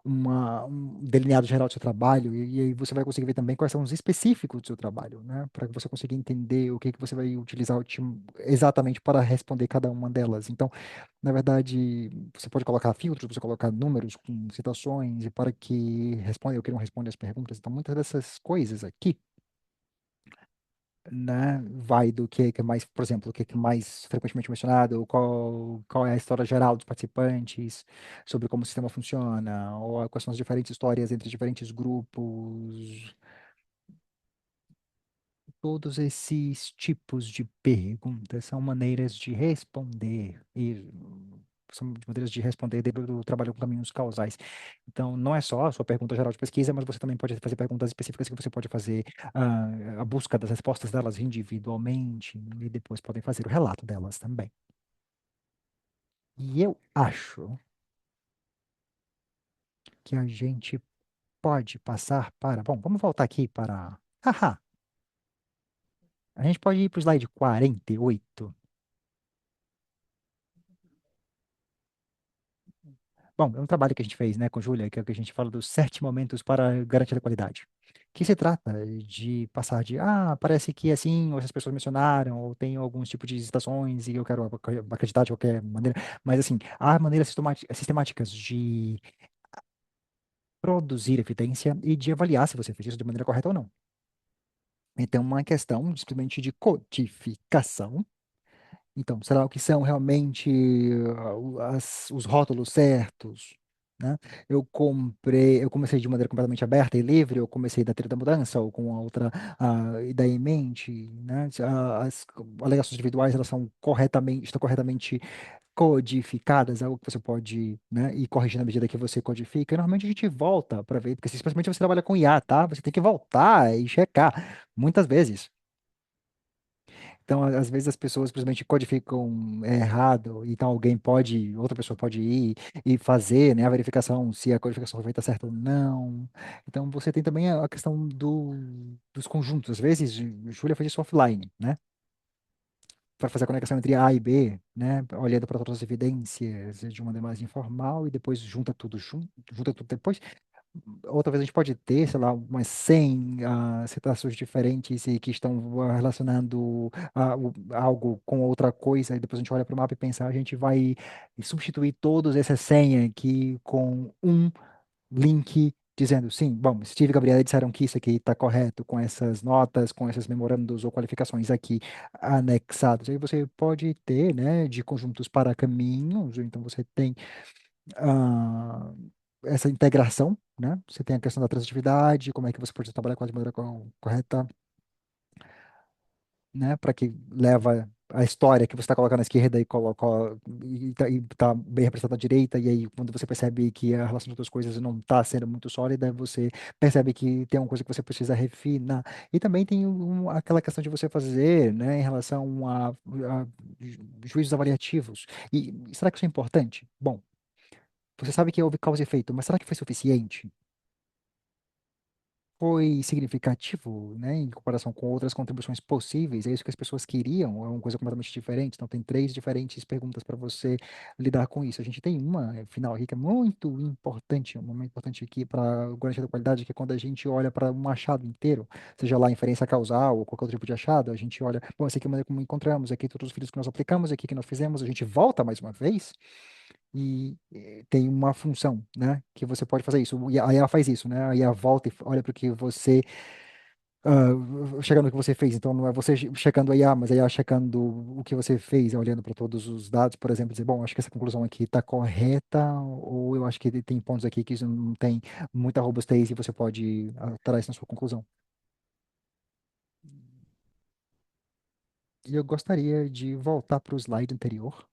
um delineado geral do seu trabalho, e aí você vai conseguir ver também quais são os específicos do seu trabalho, né? Para que você consiga entender o que que você vai utilizar exatamente para responder cada uma delas. Então, na verdade, você pode colocar filtros, você colocar números com citações, e para que responda ou que não responde as perguntas. Então, muitas dessas coisas aqui, né, vai do que é mais, por exemplo, o que é mais frequentemente mencionado, qual é a história geral dos participantes, sobre como o sistema funciona, ou quais são as diferentes histórias entre diferentes grupos. Todos esses tipos de perguntas são maneiras de responder, e são maneiras de responder dentro do trabalho com caminhos causais. Então, não é só a sua pergunta geral de pesquisa, mas você também pode fazer perguntas específicas que você pode fazer a busca das respostas delas individualmente, e depois podem fazer o relato delas também. E eu acho que a gente pode passar para. Bom, vamos voltar aqui para. Haha, a gente pode ir para o slide 48. Bom, é um trabalho que a gente fez, né, com Júlia, que é o que a gente fala dos 7 momentos para garantir a qualidade. Que se trata de passar de, parece que é assim, ou essas pessoas mencionaram, ou tem alguns tipos de citações e eu quero acreditar de qualquer maneira, mas assim, há maneiras sistemáticas de produzir evidência e de avaliar se você fez isso de maneira correta ou não. Então, uma questão simplesmente de codificação. Então, será o que são realmente os rótulos certos, né? Eu comecei de maneira completamente aberta e livre, eu comecei da teoria da mudança ou com a outra ideia em mente, né? As alegações individuais, elas estão corretamente codificadas, algo que você pode, né, ir corrigindo à medida que você codifica. E normalmente a gente volta para ver, porque especialmente você trabalha com IA, tá? Você tem que voltar e checar muitas vezes. Então, às vezes as pessoas simplesmente codificam errado, então outra pessoa pode ir e fazer, né, a verificação se a codificação foi feita certa ou não. Então, você tem também a questão dos conjuntos. Às vezes, Júlia faz isso offline, né, para fazer a conexão entre A e B, né, olhando para todas as evidências de uma maneira mais informal e depois junta tudo depois. Outra vez a gente pode ter, sei lá, umas 100 citações diferentes e que estão relacionando algo com outra coisa, e depois a gente olha para o mapa e pensa, a gente vai substituir todos essas 100 aqui com um link dizendo, sim, bom, Steve e Gabriela disseram que isso aqui está correto, com essas notas, com esses memorandos ou qualificações aqui anexados. Aí você pode ter, né, de conjuntos para caminhos, ou então você tem ah, essa integração, né? Você tem a questão da transitividade, como é que você pode trabalhar com ela de maneira correta, né? Para que leva a história que você está colocando à esquerda e tá bem representada à direita, e aí quando você percebe que a relação das duas coisas não está sendo muito sólida, você percebe que tem uma coisa que você precisa refinar. E também tem aquela questão de você fazer, né, em relação a juízos avaliativos. E será que isso é importante? Bom, você sabe que houve causa e efeito, mas será que foi suficiente? Foi significativo, né, em comparação com outras contribuições possíveis? É isso que as pessoas queriam? Ou é uma coisa completamente diferente? Então, tem três diferentes perguntas para você lidar com isso. A gente tem uma final aqui que é muito importante, um momento importante aqui para garantia da qualidade, que é quando a gente olha para um achado inteiro, seja lá inferência causal ou qualquer outro tipo de achado, a gente olha, bom, essa aqui é a maneira como encontramos, aqui todos os filhos que nós aplicamos, aqui que nós fizemos, a gente volta mais uma vez e tem uma função, né, que você pode fazer isso. E a IA faz isso, né? A IA volta e olha para o que você, chegando no que você fez. Então, não é você checando a IA, mas a IA checando o que você fez, olhando para todos os dados, por exemplo, dizer, bom, acho que essa conclusão aqui está correta, ou eu acho que tem pontos aqui que isso não tem muita robustez e você pode alterar isso na sua conclusão. E eu gostaria de voltar para o slide anterior.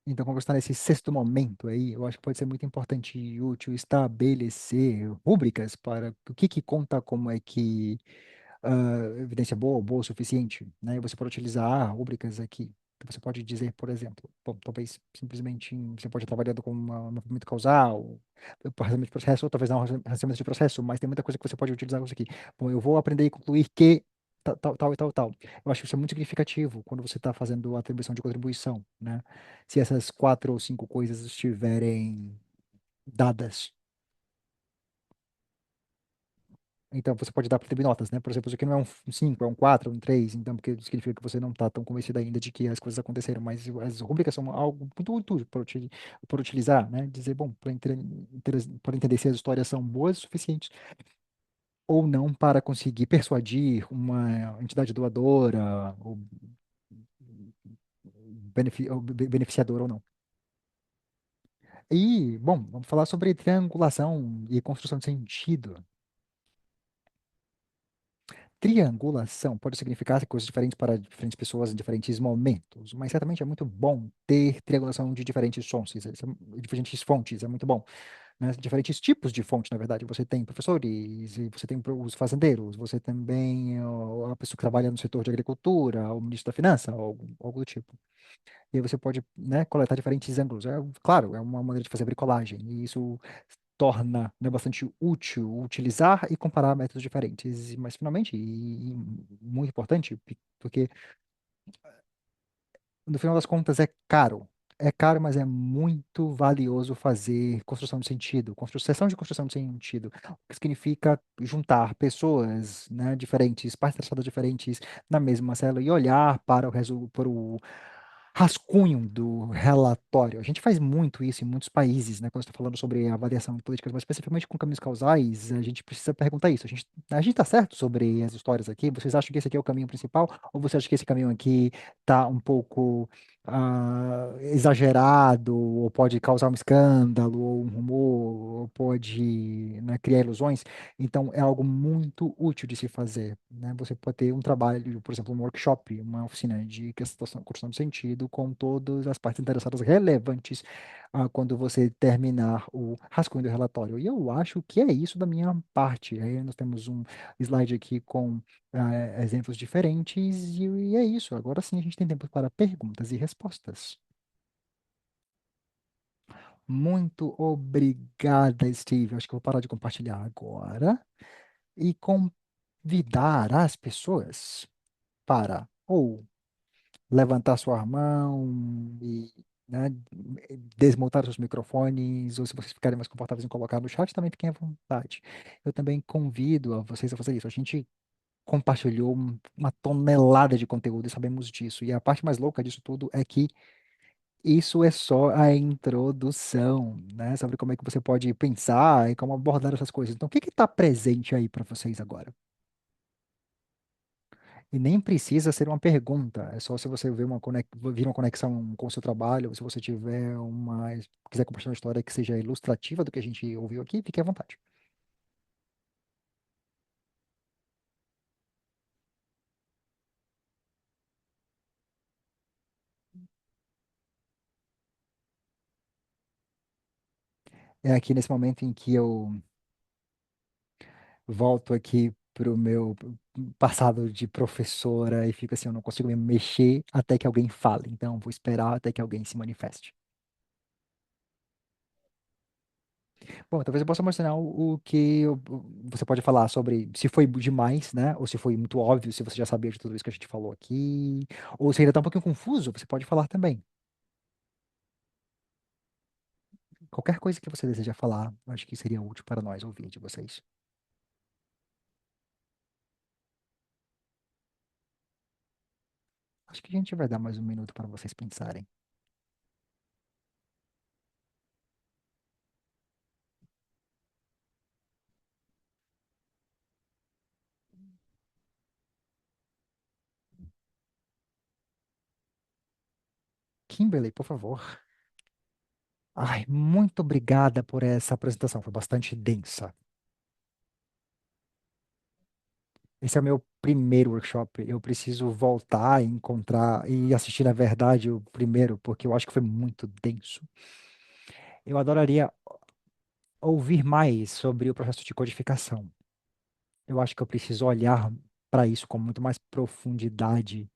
Então, quando você está nesse sexto momento aí, eu acho que pode ser muito importante e útil estabelecer rúbricas para o que que conta como é que evidência boa, boa o suficiente, né? E você pode utilizar rúbricas aqui. Então, você pode dizer, por exemplo, bom, talvez simplesmente você pode trabalhar com um mapeamento causal, rastreamento de processo, ou talvez não rastreamento de processo, mas tem muita coisa que você pode utilizar isso aqui. Bom, eu vou aprender e concluir que tal, tal, tal e tal, tal. Eu acho que isso é muito significativo quando você está fazendo a atribuição de contribuição, né? Se essas quatro ou cinco coisas estiverem dadas. Então, você pode dar para atribuir notas, né? Por exemplo, isso aqui não é um 5, é um 4, um 3, então, porque significa que você não está tão convencido ainda de que as coisas aconteceram, mas as rubricas são algo muito útil para utilizar, né? Dizer, bom, para entender se as histórias são boas o suficientes ou não para conseguir persuadir uma entidade doadora ou beneficiadora ou não. E, bom, vamos falar sobre triangulação e construção de sentido. Triangulação pode significar coisas diferentes para diferentes pessoas em diferentes momentos, mas certamente é muito bom ter triangulação de diferentes fontes, diferentes fontes, é muito bom, né? Diferentes tipos de fonte, na verdade. Você tem professores, e você tem os fazendeiros, você também a pessoa que trabalha no setor de agricultura, o ministro da Finança, algo do tipo. E aí você pode, né, coletar diferentes ângulos. É, claro, é uma maneira de fazer bricolagem, e isso torna, né, bastante útil utilizar e comparar métodos diferentes. Mas, finalmente, e muito importante, porque no final das contas é caro. É caro, mas é muito valioso fazer construção de sentido, sessão de construção de sentido, o que significa juntar pessoas, né, diferentes, partes traçadas diferentes na mesma célula e olhar para o rascunho do relatório. A gente faz muito isso em muitos países, né? Quando está falando sobre avaliação de políticas, mas especificamente com caminhos causais, a gente precisa perguntar isso. A gente está certo sobre as histórias aqui? Vocês acham que esse aqui é o caminho principal? Ou você acha que esse caminho aqui está um pouco exagerado, ou pode causar um escândalo, ou um rumor, ou pode, né, criar ilusões? Então, é algo muito útil de se fazer, né? Você pode ter um trabalho, por exemplo, um workshop, uma oficina de construção de sentido com todas as partes interessadas relevantes quando você terminar o rascunho do relatório. E eu acho que é isso da minha parte. Aí nós temos um slide aqui com exemplos diferentes e é isso. Agora sim a gente tem tempo para perguntas e respostas. Muito obrigada, Steve. Acho que eu vou parar de compartilhar agora e convidar as pessoas para ou levantar sua mão e, né, desmontar os microfones, ou se vocês ficarem mais confortáveis em colocar no chat, também fiquem à vontade. Eu também convido a vocês a fazer isso. A gente compartilhou uma tonelada de conteúdo e sabemos disso. E a parte mais louca disso tudo é que isso é só a introdução, né? Sobre como é que você pode pensar e como abordar essas coisas. Então, o que está presente aí para vocês agora? E nem precisa ser uma pergunta, é só se você ver vir uma conexão com o seu trabalho, ou se você tiver quiser compartilhar uma história que seja ilustrativa do que a gente ouviu aqui, fique à vontade. É aqui nesse momento em que eu volto aqui para o meu passado de professora e fico assim, eu não consigo me mexer até que alguém fale, então vou esperar até que alguém se manifeste. Bom, talvez eu possa mostrar o que você pode falar sobre se foi demais, né? Ou se foi muito óbvio, se você já sabia de tudo isso que a gente falou aqui. Ou se ainda está um pouquinho confuso, você pode falar também. Qualquer coisa que você deseja falar, eu acho que seria útil para nós ouvir de vocês. Acho que a gente vai dar mais um minuto para vocês pensarem. Kimberly, por favor. Ai, muito obrigada por essa apresentação, foi bastante densa. Esse é o meu primeiro workshop. Eu preciso voltar e encontrar e assistir, na verdade, o primeiro, porque eu acho que foi muito denso. Eu adoraria ouvir mais sobre o processo de codificação. Eu acho que eu preciso olhar para isso com muito mais profundidade,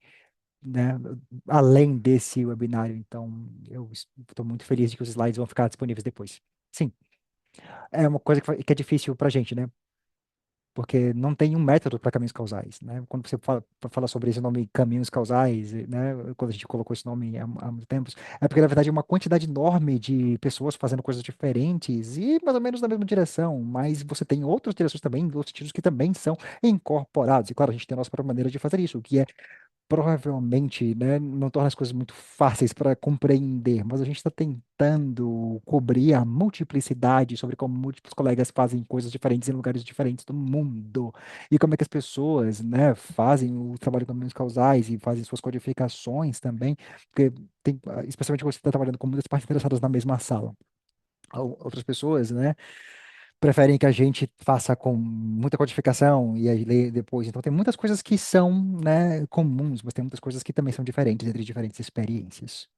né? Além desse webinário. Então, eu estou muito feliz de que os slides vão ficar disponíveis depois. Sim, é uma coisa que é difícil para a gente, né? Porque não tem um método para caminhos causais, né? Quando você fala sobre esse nome caminhos causais, né? Quando a gente colocou esse nome há muito tempo, é porque na verdade é uma quantidade enorme de pessoas fazendo coisas diferentes e mais ou menos na mesma direção, mas você tem outras direções também, outros sentidos que também são incorporados. E claro, a gente tem a nossa própria maneira de fazer isso, que é provavelmente, né, não torna as coisas muito fáceis para compreender, mas a gente está tentando cobrir a multiplicidade sobre como múltiplos colegas fazem coisas diferentes em lugares diferentes do mundo e como é que as pessoas, né, fazem o trabalho com caminhos causais e fazem suas codificações também, porque tem, especialmente quando você está trabalhando com muitas partes interessadas na mesma sala. Outras pessoas, né, preferem que a gente faça com muita codificação e aí lê depois. Então tem muitas coisas que são, né, comuns, mas tem muitas coisas que também são diferentes entre diferentes experiências.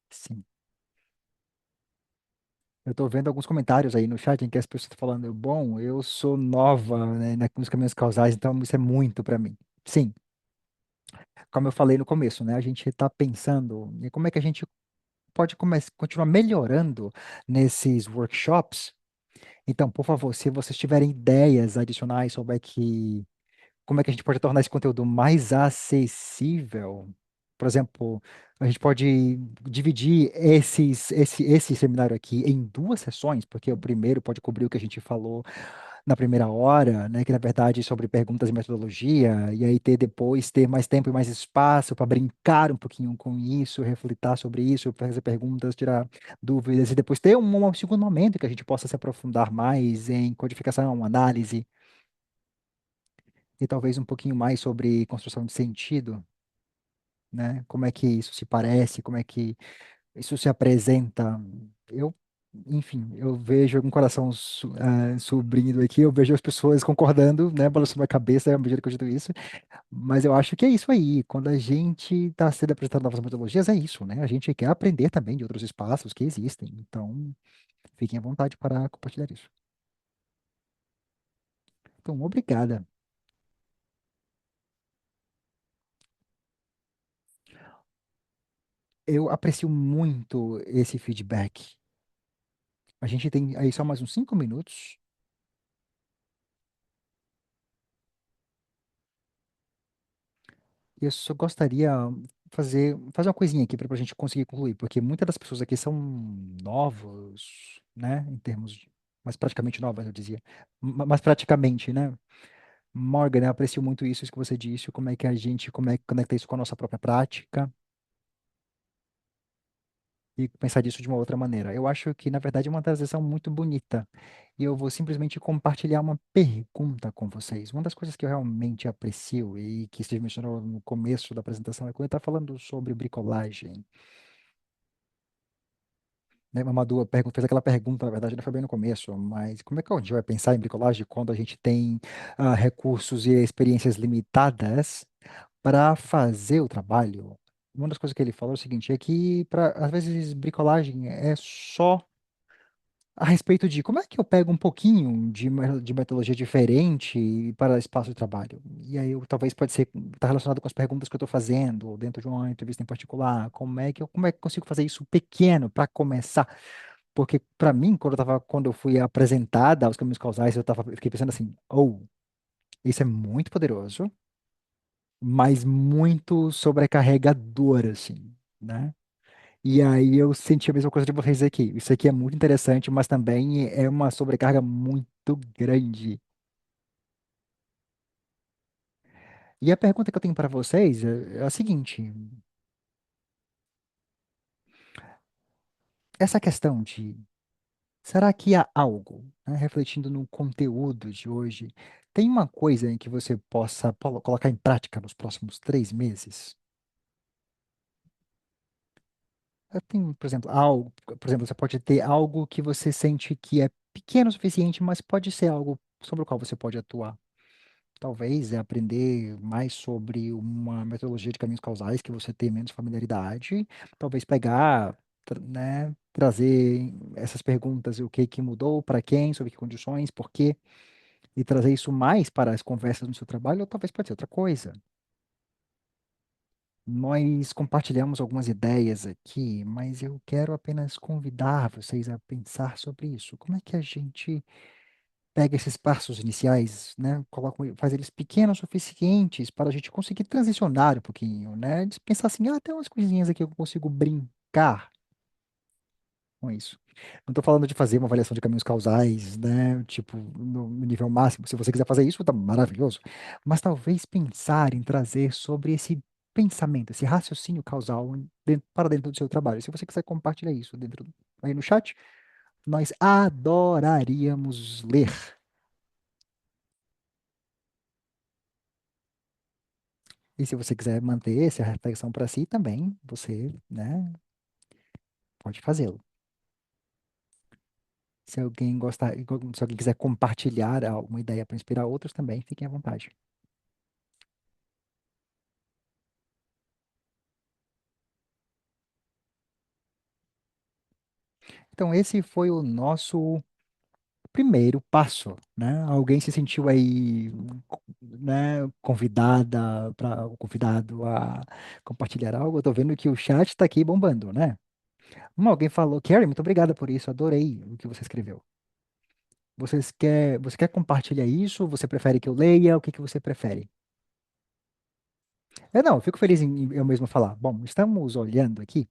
Sim. Eu estou vendo alguns comentários aí no chat em que as pessoas estão falando, bom, eu sou nova, né, nos caminhos causais, então isso é muito para mim. Sim, como eu falei no começo, né, a gente está pensando em como é que a gente pode continuar melhorando nesses workshops. Então, por favor, se vocês tiverem ideias adicionais sobre como é que a gente pode tornar esse conteúdo mais acessível? Por exemplo, a gente pode dividir esse seminário aqui em duas sessões, porque o primeiro pode cobrir o que a gente falou na primeira hora, né, que na verdade é sobre perguntas e metodologia, e aí ter mais tempo e mais espaço para brincar um pouquinho com isso, refletir sobre isso, fazer perguntas, tirar dúvidas, e depois ter um segundo momento que a gente possa se aprofundar mais em codificação, análise e talvez um pouquinho mais sobre construção de sentido, né? Como é que isso se parece, como é que isso se apresenta. Eu, enfim, eu vejo um coração subindo aqui, eu vejo as pessoas concordando, né, balançando a cabeça à medida que eu digo isso, mas eu acho que é isso aí. Quando a gente está sendo apresentado novas metodologias, é isso, né? A gente quer aprender também de outros espaços que existem. Então, fiquem à vontade para compartilhar isso. Então, obrigada. Eu aprecio muito esse feedback. A gente tem aí só mais uns 5 minutos. E eu só gostaria fazer uma coisinha aqui para a gente conseguir concluir, porque muitas das pessoas aqui são novos, né? Em termos de, mas praticamente novas, eu dizia. Mas praticamente, né? Morgan, eu aprecio muito isso que você disse, como é que a gente, como é que conecta isso com a nossa própria prática e pensar disso de uma outra maneira. Eu acho que, na verdade, é uma transição muito bonita. E eu vou simplesmente compartilhar uma pergunta com vocês. Uma das coisas que eu realmente aprecio e que Steve mencionou no começo da apresentação é quando ele está falando sobre bricolagem. Né? Mamadou fez aquela pergunta, na verdade, não foi bem no começo, mas como é que a gente vai pensar em bricolagem quando a gente tem recursos e experiências limitadas para fazer o trabalho? Uma das coisas que ele falou é o seguinte, é que às vezes bricolagem é só a respeito de como é que eu pego um pouquinho de metodologia diferente para espaço de trabalho. E aí talvez pode ser tá relacionado com as perguntas que eu estou fazendo, ou dentro de uma entrevista em particular, como é que eu consigo fazer isso pequeno para começar? Porque para mim, quando eu fui apresentada aos caminhos causais, eu fiquei pensando assim, isso é muito poderoso, mas muito sobrecarregador, assim, né? E aí eu senti a mesma coisa de vocês aqui. Isso aqui é muito interessante, mas também é uma sobrecarga muito grande. E a pergunta que eu tenho para vocês é a seguinte: essa questão de será que há algo, né, refletindo no conteúdo de hoje, tem uma coisa em que você possa colocar em prática nos próximos 3 meses? Tem, por exemplo, você pode ter algo que você sente que é pequeno o suficiente, mas pode ser algo sobre o qual você pode atuar. talvez, é aprender mais sobre uma metodologia de caminhos causais que você tem menos familiaridade, talvez pegar, né, trazer essas perguntas, o que que mudou, para quem, sob que condições, por quê, e trazer isso mais para as conversas no seu trabalho, ou talvez pode ser outra coisa. Nós compartilhamos algumas ideias aqui, mas eu quero apenas convidar vocês a pensar sobre isso. Como é que a gente pega esses passos iniciais, né? Coloca, faz eles pequenos o suficientes para a gente conseguir transicionar um pouquinho, né? De pensar assim, ah, tem umas coisinhas aqui que eu consigo brincar com isso. Não estou falando de fazer uma avaliação de caminhos causais, né? Tipo, no nível máximo. Se você quiser fazer isso, tá maravilhoso. Mas talvez pensar em trazer sobre esse pensamento, esse raciocínio causal para dentro do seu trabalho. Se você quiser compartilhar isso dentro aí no chat, nós adoraríamos ler. E se você quiser manter essa reflexão para si também, você, né, pode fazê-lo. Se alguém gostar, se alguém quiser compartilhar alguma ideia para inspirar outros também, fiquem à vontade. Então, esse foi o nosso primeiro passo, né? Alguém se sentiu aí, né, convidada para convidado a compartilhar algo? Eu tô vendo que o chat está aqui bombando, né? Alguém falou, Carrie, muito obrigada por isso, adorei o que você escreveu. Você quer compartilhar isso? Você prefere que eu leia? O que que você prefere? Não, eu fico feliz em eu mesmo falar. Bom, estamos olhando aqui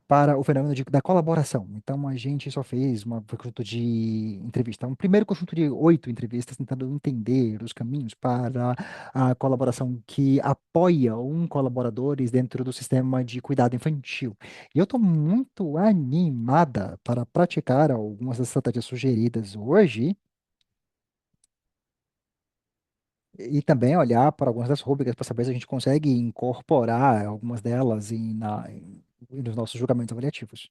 para o fenômeno da colaboração. Então, a gente só fez um conjunto de entrevistas, um primeiro conjunto de 8 entrevistas, tentando entender os caminhos para a colaboração que apoia colaboradores dentro do sistema de cuidado infantil. E eu estou muito animada para praticar algumas das estratégias sugeridas hoje. E também olhar para algumas das rubricas para saber se a gente consegue incorporar algumas delas nos nossos julgamentos avaliativos.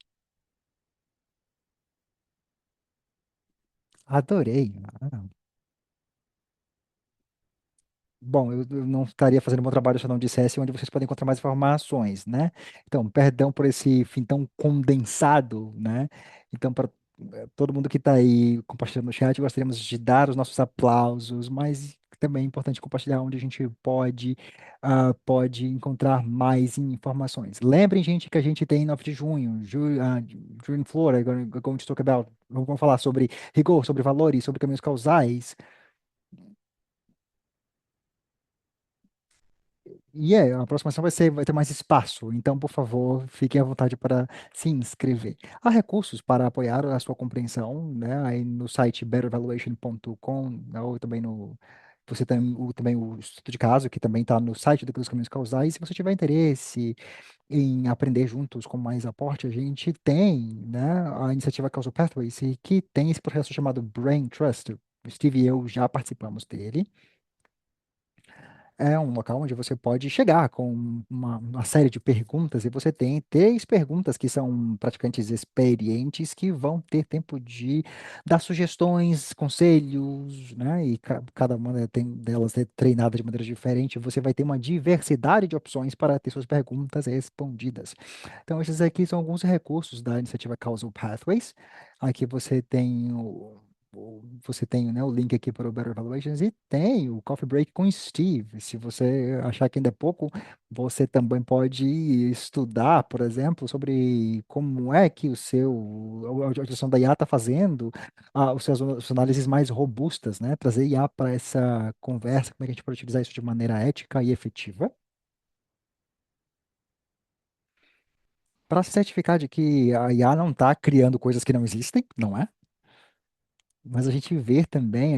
Adorei. Ah. Bom, eu não estaria fazendo um bom trabalho se eu não dissesse onde vocês podem encontrar mais informações, né? Então, perdão por esse fim tão condensado, né? Então, para todo mundo que está aí compartilhando no chat, gostaríamos de dar os nossos aplausos, mas também é importante compartilhar onde a gente pode encontrar mais informações. Lembrem, gente, que a gente tem 9 de junho, June Flora, going to talk about, vamos falar sobre rigor, sobre valores, sobre caminhos causais. A próxima ação vai ter mais espaço, então, por favor, fiquem à vontade para se inscrever. Há recursos para apoiar a sua compreensão, né? Aí no site bettervaluation.com, né, ou também você tem também o estudo de caso, que também está no site dos Caminhos Causais. Se você tiver interesse em aprender juntos com mais aporte, a gente tem, né, a iniciativa Causal Pathways, que tem esse processo chamado Brain Trust. O Steve e eu já participamos dele. É um local onde você pode chegar com uma série de perguntas e você tem 3 perguntas que são praticantes experientes que vão ter tempo de dar sugestões, conselhos, né? E cada delas é treinada de maneira diferente. Você vai ter uma diversidade de opções para ter suas perguntas respondidas. Então, esses aqui são alguns recursos da iniciativa Causal Pathways. Aqui você tem, né, o link aqui para o Better Evaluations e tem o Coffee Break com Steve. Se você achar que ainda é pouco, você também pode estudar, por exemplo, sobre como é que a utilização da IA está fazendo as suas análises mais robustas, né? Trazer IA para essa conversa, como é que a gente pode utilizar isso de maneira ética e efetiva, para se certificar de que a IA não está criando coisas que não existem, não é? Mas a gente vê também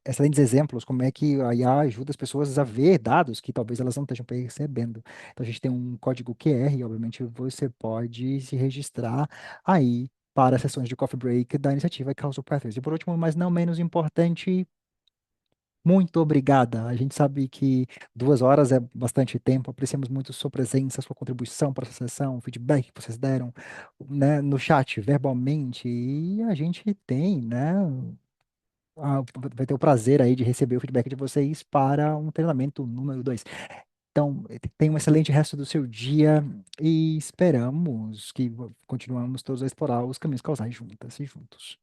excelentes exemplos, como é que a IA ajuda as pessoas a ver dados que talvez elas não estejam percebendo. Então a gente tem um código QR, e obviamente você pode se registrar aí para as sessões de coffee break da iniciativa Causal Pathways. E por último, mas não menos importante, muito obrigada. A gente sabe que 2 horas é bastante tempo. Apreciamos muito sua presença, sua contribuição para essa sessão, o feedback que vocês deram, né, no chat, verbalmente. E a gente tem, né, vai ter o prazer aí de receber o feedback de vocês para um treinamento número 2. Então, tenha um excelente resto do seu dia e esperamos que continuamos todos a explorar os caminhos causais juntas e juntos.